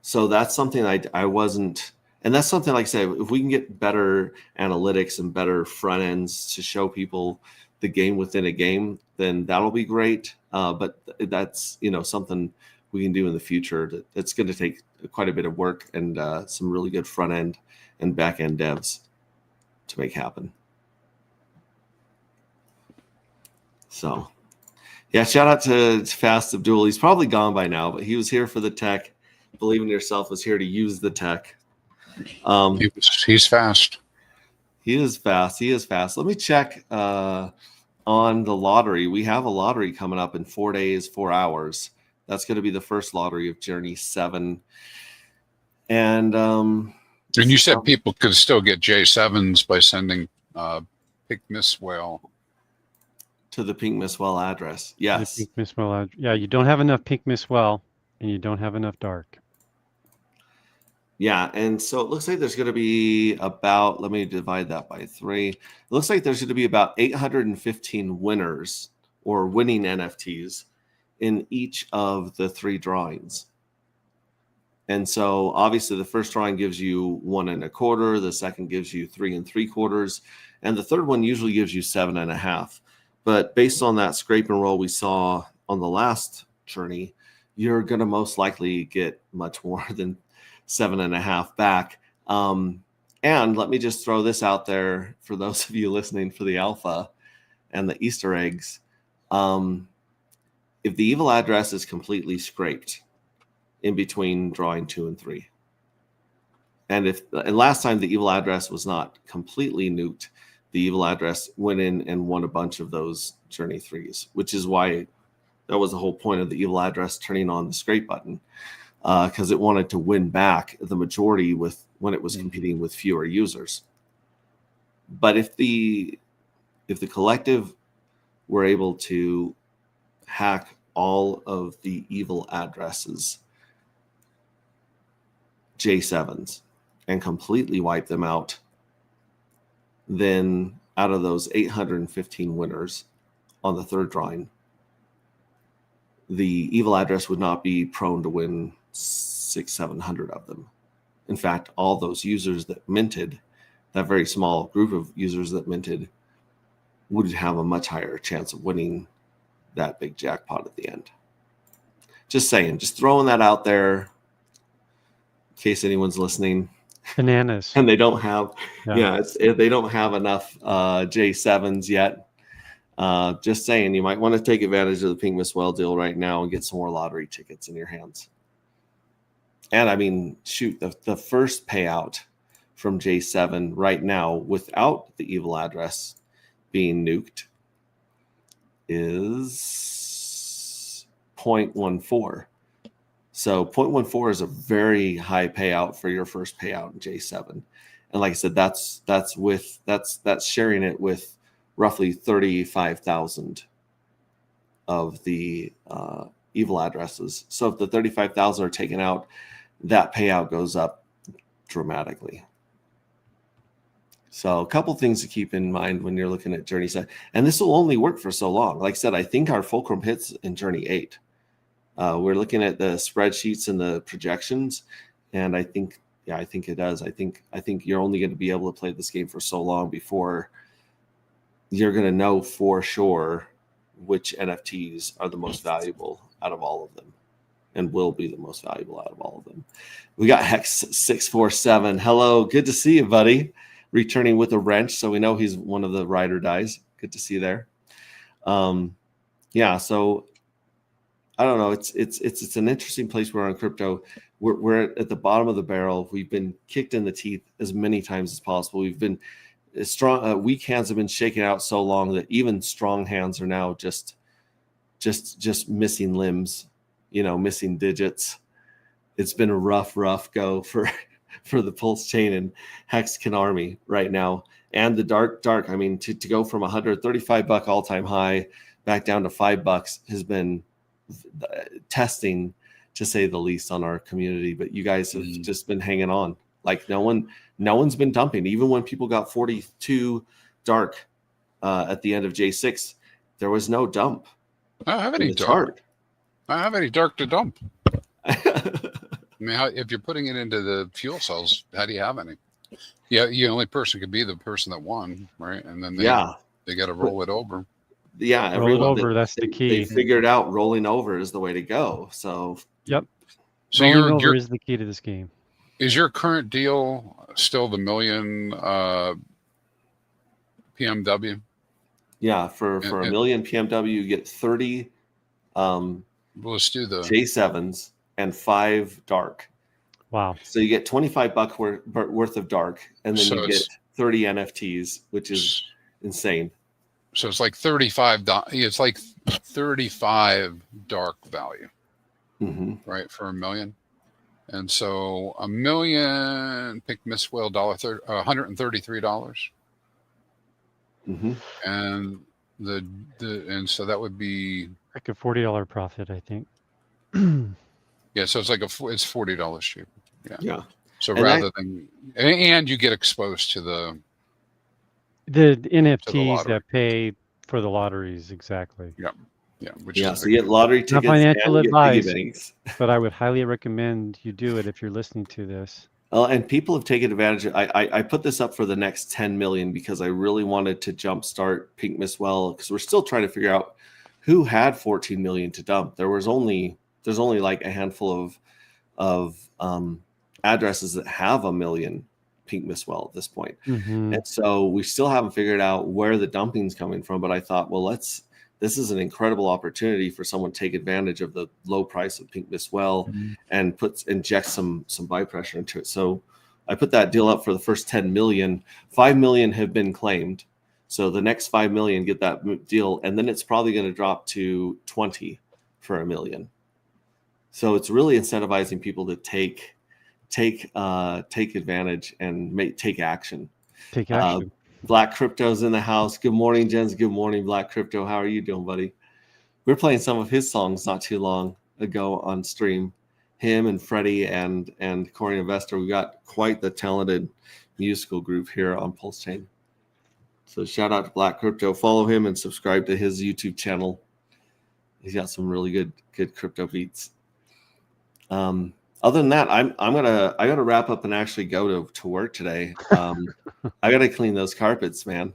So that's something I wasn't, and that's something, like I said, if we can get better analytics and better front ends to show people the game within a game, then that'll be great. But that's, something we can do in the future. It's going to take quite a bit of work and some really good front end and back end devs to make happen. So, yeah, shout out to Fast Abdul. He's probably gone by now, but he was here for the tech. Believe in Yourself was here to use the tech. He's fast. He is fast. Let me check on the lottery. We have a lottery coming up in 4 days, 4 hours. That's going to be the first lottery of Journey 7. And you said people could still get J7s by sending Pink Miss Whale to the Pink Miss Whale address. Yes. The Pink Miss Whale address. Yeah, you don't have enough Pink Miss Whale, and you don't have enough dark. Yeah, and so it looks like there's going to be about, let me divide that by 3. It looks like there's going to be about 815 winners or winning NFTs in each of the 3 drawings. And so obviously the first drawing gives you 1 1/4, the second gives you 3 3/4, and the third one usually gives you 7 1/2. But based on that scrape and roll we saw on the last journey, you're going to most likely get much more than 7 1/2 back. And let me just throw this out there for those of you listening for the alpha and the Easter eggs. If the evil address is completely scraped in between drawing 2 and 3, and last time the evil address was not completely nuked, the evil address went in and won a bunch of those Journey 3s, which is why that was the whole point of the evil address turning on the scrape button, because it wanted to win back the majority when it was competing with fewer users. But if the collective were able to hack all of the evil addresses, J7s, and completely wipe them out, then out of those 815 winners on the third drawing, the evil address would not be prone to win 600-700 of them. In fact, all those users that minted, that very small group of users that minted, would have a much higher chance of winning that big jackpot at the end. Just saying, just throwing that out there in case anyone's listening. Bananas. And they don't have, they don't have enough J7s yet. Just saying, you might want to take advantage of the Pink Miss Whale deal right now and get some more lottery tickets in your hands. And I mean, shoot, the first payout from J7 right now without the evil address being nuked is 0.14. So 0.14 is a very high payout for your first payout in J7. And like I said, that's sharing it with roughly 35,000 of the evil addresses. So if the 35,000 are taken out, that payout goes up dramatically. So a couple things to keep in mind when you're looking at Journey 7. And this will only work for so long. Like I said, I think our fulcrum hits in Journey 8. We're looking at the spreadsheets and the projections, and I think it does. I think you're only going to be able to play this game for so long before you're going to know for sure which NFTs are the most valuable out of all of them, and will be the most valuable out of all of them. We got Hex647. Hello, good to see you, buddy. Returning with a wrench, so we know he's one of the ride or dies. Good to see you there. Yeah, so I don't know. It's an interesting place we're on crypto. We're at the bottom of the barrel. We've been kicked in the teeth as many times as possible. We've been strong. Weak hands have been shaken out so long that even strong hands are now just missing limbs, missing digits. It's been a rough go for the Pulse Chain and Hexkin army right now. And the dark. I mean, to go from $135 all-time high back down to $5 has been testing, to say the least, on our community. But you guys have just been hanging on. Like no one's been dumping. Even when people got 42 dark at the end of J6, there was no dump. I don't have any dark. I don't have any dark to dump. I mean, if you're putting it into the fuel cells, how do you have any? Yeah, the only person could be the person that won, right? And then they got to roll it over. Yeah, roll over. That's the key. They figured out rolling over is the way to go. So yep. So rolling over is the key to this game. Is your current deal still the million PMW? Yeah, for a million PMW, you get 30 let's do the J7s and 5 dark. Wow. So you get $25 worth of dark, and then you get 30 NFTs, which is insane. So it's like 35. It's like 35 dark value, right, for a million. And so a million Pink Miss Whale $133. And and so that would be like a $40 profit, I think. Yeah, so it's like it's $40 cheaper. Yeah. So rather than you get exposed to the NFTs that pay for the lotteries, exactly. Yeah. So you get lottery tickets. Not financial and advice, but I would highly recommend you do it if you're listening to this. And people have taken advantage of. I put this up for the next 10 million because I really wanted to jumpstart Pink Miss Well, because we're still trying to figure out who had 14 million to dump. There's only like a handful of addresses that have a million Pink Miss Well at this point. And so we still haven't figured out where the dumping's coming from. But I thought, well, this is an incredible opportunity for someone to take advantage of the low price of Pink Miss Well and inject some buy pressure into it. So I put that deal up for the first 10 million. 5 million have been claimed. So the next 5 million get that deal, and then it's probably going to drop to 20 for a million. So it's really incentivizing people to take advantage and take action. Take action. Black Crypto's in the house. Good morning, Jens. Good morning, Black Crypto. How are you doing, buddy? We're playing some of his songs not too long ago on stream. Him and Freddie and Corey Investor. We got quite the talented musical group here on Pulse Chain. So shout out to Black Crypto. Follow him and subscribe to his YouTube channel. He's got some really good crypto beats. Other than that, I gotta wrap up and actually go to work today. I gotta clean those carpets, man.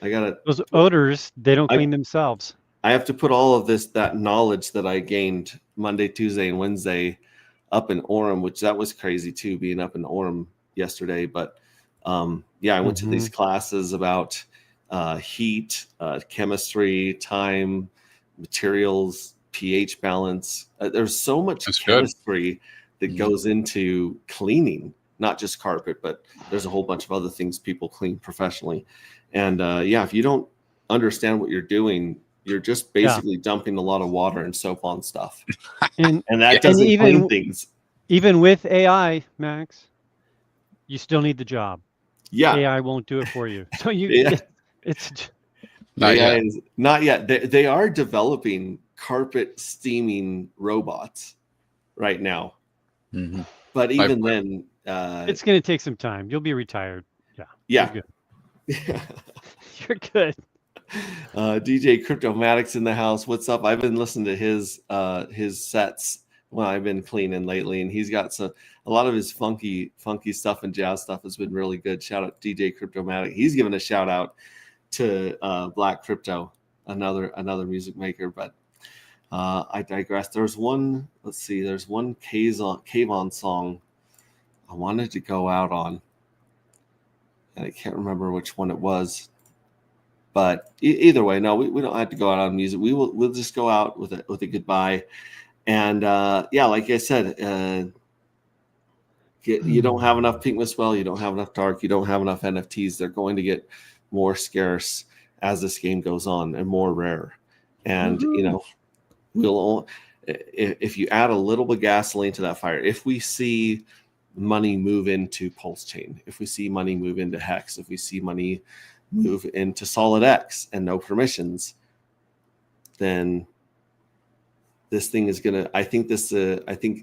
Those odors, they don't clean themselves. I have to put all of that knowledge that I gained Monday, Tuesday, and Wednesday up in Orem, which that was crazy too, being up in Orem yesterday. But I went to these classes about heat, chemistry, time, materials, pH balance. There's so much chemistry that goes into cleaning, not just carpet, but there's a whole bunch of other things people clean professionally. And if you don't understand what you're doing, you're just basically dumping a lot of water and soap on stuff. And that doesn't clean things. Even with AI, Max, you still need the job. Yeah. AI won't do it for you. So Not AI yet. is not yet. They are developing carpet steaming robots right now, Mhm. but My- even then, It's going to take some time. You'll be retired. Yeah. yeah. You're good. You're good. DJ Cryptomatics in the house. What's up? I've been listening to his sets when I've been cleaning lately, and he's got a lot of his funky stuff and jazz stuff has been really good. Shout out DJ Cryptomatic. He's giving a shout out to Black Crypto, another music maker. But I digress. There's one. Let's see. There's one Kayvon song I wanted to go out on, and I can't remember which one it was. But either way, no, we don't have to go out on music. We'll just go out with a goodbye. And yeah, like I said, you don't have enough Pink Miss Well, you don't have enough Dark, you don't have enough NFTs. They're going to get more scarce as this game goes on and more rare. And you know, if you add a little bit of gasoline to that fire, if we see money move into Pulse Chain, if we see money move into Hex, if we see money move into Solid X and no permissions, then this thing is gonna. I think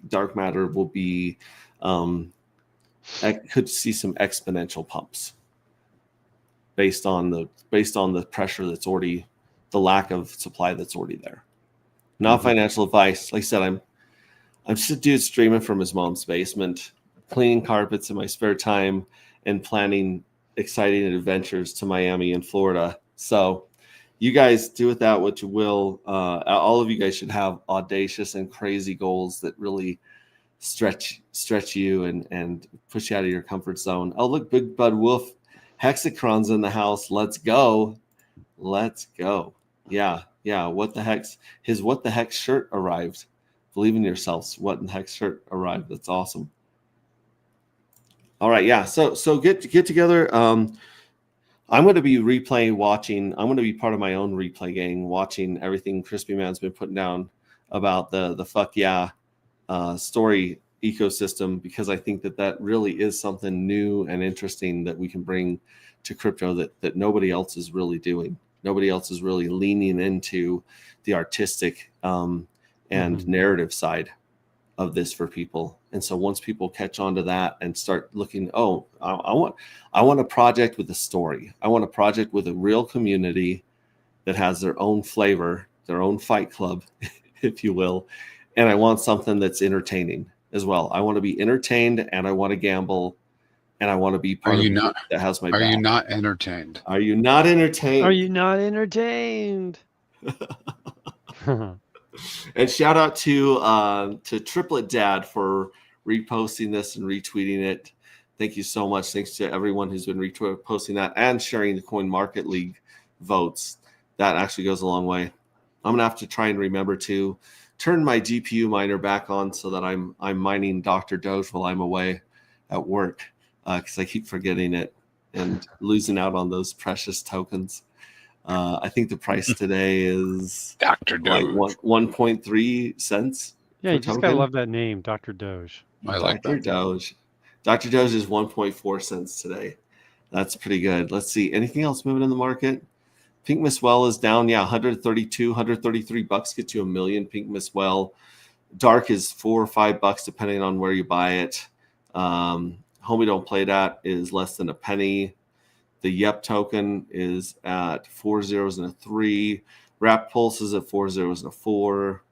dark matter will be. I could see some exponential pumps based on the pressure that's already, the lack of supply that's already there. Not financial advice. Like I said, I'm just a dude streaming from his mom's basement, cleaning carpets in my spare time, and planning exciting adventures to Miami and Florida. So you guys do with that what you will. All of you guys should have audacious and crazy goals that really stretch you and push you out of your comfort zone. Oh, look, Big Bud Wolf Hexacron's in the house. Let's go. Yeah. What the heck's his what the heck shirt arrived. Believe in yourselves. What in the heck shirt arrived. That's awesome. All right, yeah. So get together. I'm going to be watching. I'm going to be part of my own replay gang, watching everything Crispy Man's been putting down about the fuck yeah story ecosystem, because I think that really is something new and interesting that we can bring to crypto that nobody else is really doing. Nobody else is really leaning into the artistic and narrative side of this for people. And so once people catch on to that and start looking, I want a project with a story. I want a project with a real community that has their own flavor, their own fight club, if you will. And I want something that's entertaining as well. I want to be entertained, and I want to gamble, and I want to be part of it that has my back. Are you not entertained? Are you not entertained? And shout out to Triplet Dad for reposting this and retweeting it. Thank you so much. Thanks to everyone who's been reposting that and sharing the Coin Market League votes. That actually goes a long way. I'm gonna have to try and remember to turn my GPU miner back on so that I'm mining Dr. Doge while I'm away at work, because I keep forgetting it and losing out on those precious tokens. I think the price today is Dr. Doge. Like 1.3 cents. Yeah, you just gotta love that name, Dr. Doge. I like Dr. that. Doge. Dr. Doge is 1.4 cents today. That's pretty good. Let's see. Anything else moving in the market? Pink Miss Well is down. Yeah, 132, 133 bucks gets you a million. Pink Miss Well. Dark is $4 or $5 depending on where you buy it. Homie Don't Play That is less than a penny. The Yep token is at 4 zeros and a 3. Wrap Pulse is at 4 zeros and a 4.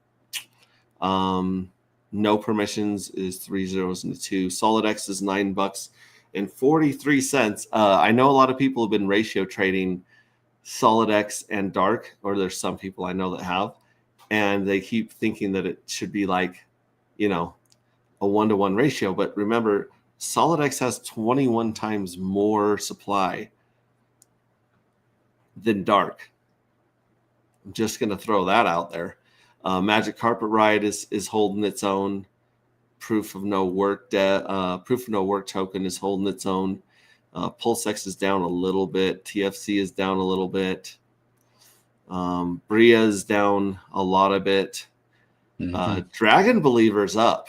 No Permissions is 3 zeros and a 2. Solid X is $9 and 43 cents. I know a lot of people have been ratio trading Solid X and Dark, or there's some people I know that have, and they keep thinking that it should be like, a 1-to-1 ratio. But remember, Solid X has 21 times more supply than Dark. I'm just going to throw that out there. Magic Carpet Ride is holding its own. Proof of no work token is holding its own. PulseX is down a little bit. TFC is down a little bit. Bria is down a lot of it. Dragon Believer's up.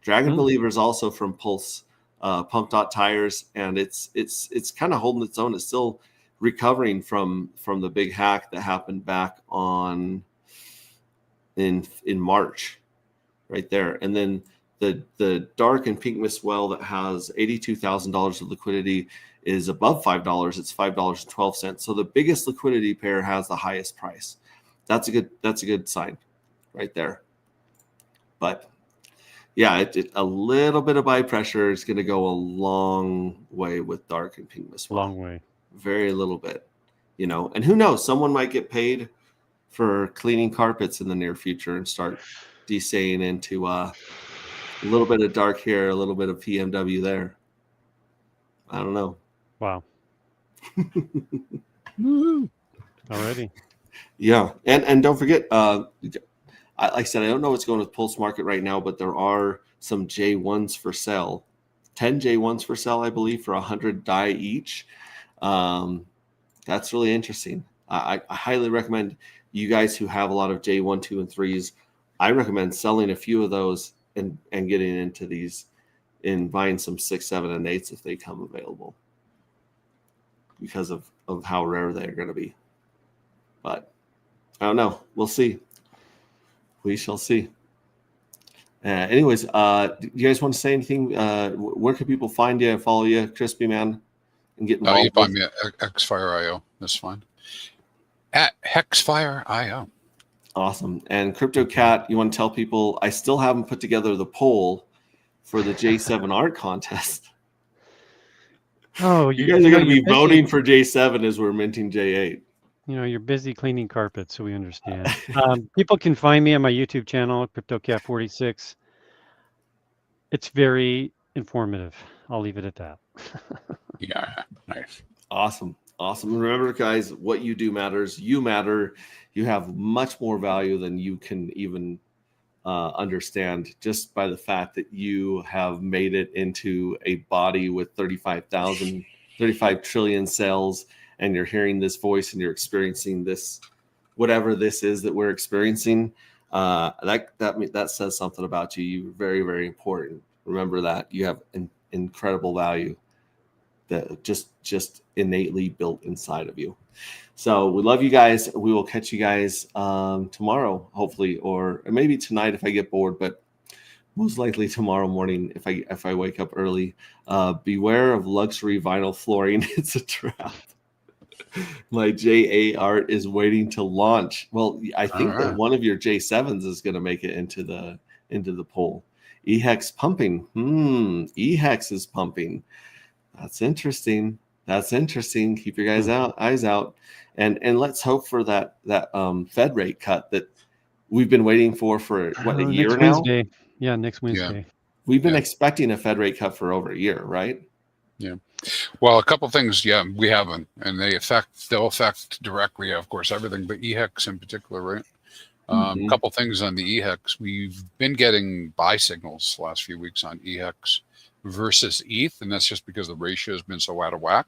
Dragon Believer's also from Pulse Pump Dot Tires, and it's kind of holding its own. It's still recovering from the big hack that happened back in March, right there. And then the dark and pink mist well that has $82,000 of liquidity is above $5. It's $5.12. So the biggest liquidity pair has the highest price. That's a good sign right there. But yeah, a little bit of buy pressure is going to go a long way with dark and pink mist well. Long way. Very little bit, and who knows, someone might get paid for cleaning carpets in the near future and start desaying into a little bit of dark here, a little bit of PMW there. I don't know. Wow. Already. Yeah. And don't forget, like I said, I don't know what's going with Pulse Market right now, but there are some J1s for sale, 10 J1s for sale, I believe, for 100 die each. That's really interesting. I highly recommend you guys who have a lot of J1, 2, and 3s. I recommend selling a few of those and getting into these and buying some 6, 7, and 8s if they come available, because of how rare they're going to be. But I don't know. We'll see. We shall see. Anyways, do you guys want to say anything? Where can people find you, follow you, Crispy Man, and get involved? You find me at Hexfire.io. That's fine. At Hexfire.io. Awesome. And Crypto Cat, you want to tell people, I still haven't put together the poll for the J7 art contest. Oh, you guys are going to be voting for J7 as we're minting J8. You're busy cleaning carpets, so we understand. People can find me on my YouTube channel, CryptoCat46. It's very informative. I'll leave it at that. Yeah, nice. Awesome. Remember, guys, what you do matters. You matter. You have much more value than you can even understand, just by the fact that you have made it into a body with 35 trillion cells, and you're hearing this voice and you're experiencing this, whatever this is that we're experiencing. That says something about you. You're very, very important. Remember that you have an incredible value that just innately built inside of you. So we love you guys. We will catch you guys tomorrow, hopefully, or maybe tonight if I get bored, but most likely tomorrow morning if I wake up early. Beware of luxury vinyl flooring. It's a trap. My J8 art is waiting to launch. Well, I think that one of your J7s is going to make it into the poll. EHEX pumping. EHEX is pumping. That's interesting. Keep your eyes out, and let's hope for that Fed rate cut that we've been waiting for what, a year now? Wednesday. Yeah, next Wednesday. Yeah. We've been expecting a Fed rate cut for over a year, right? Yeah. Well, a couple things, we haven't, and they'll affect directly, of course, everything, but EHEX in particular, right? A couple things on the EHEX. We've been getting buy signals the last few weeks on EHEX versus ETH, and that's just because the ratio has been so out of whack.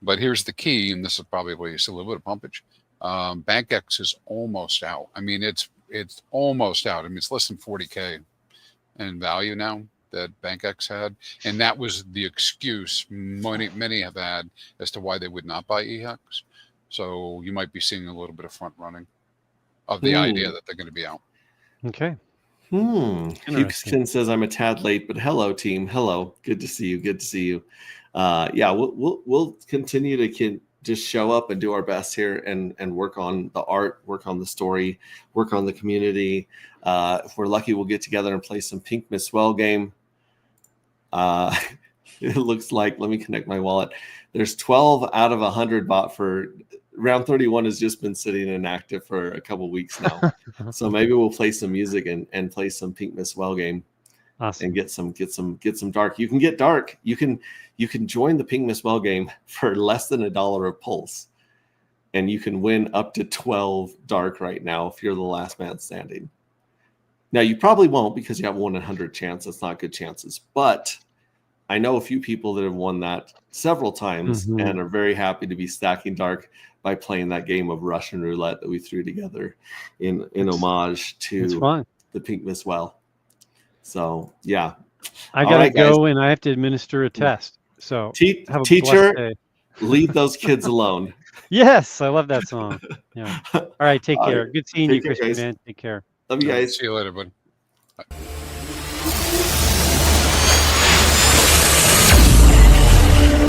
But here's the key, and this is probably where you see a little bit of pumpage. BankX is almost out. I mean, it's almost out. I mean, it's less than 40K in value now that BankX had, and that was the excuse many have had as to wwhy they would not buy EHEX. So you might be seeing a little bit of front running of the idea that they're going to be out. Okay. Houston says I'm a tad late, but hello team. Hello. Good to see you. Yeah, we'll continue to just show up and do our best here and work on the art, work on the story, work on the community. If we're lucky, we'll get together and play some Pink Miss Well game. It looks like, let me connect my wallet. There's 12 out of 100 bought for round 31 has just been sitting inactive for a couple weeks now. So maybe we'll play some music and play some Pink Miss Well game. Awesome. And get some dark. You can get dark. You can join the Pink Miss Well game for less than $1 of pulse. And you can win up to 12 dark right now if you're the last man standing. Now you probably won't because you have 1 in 100 chance. That's not good chances. But I know a few people that have won that several times and are very happy to be stacking dark by playing that game of Russian roulette that we threw together in homage to the Pink Miss Well. So yeah, I gotta go and I have to administer a test. So teacher, Leave those kids alone. Yes, I love that song. Yeah. All right, take All care. right. Good seeing you, Take care, Christian, guys. man. Take care. Love you guys. See you later, buddy. Bye.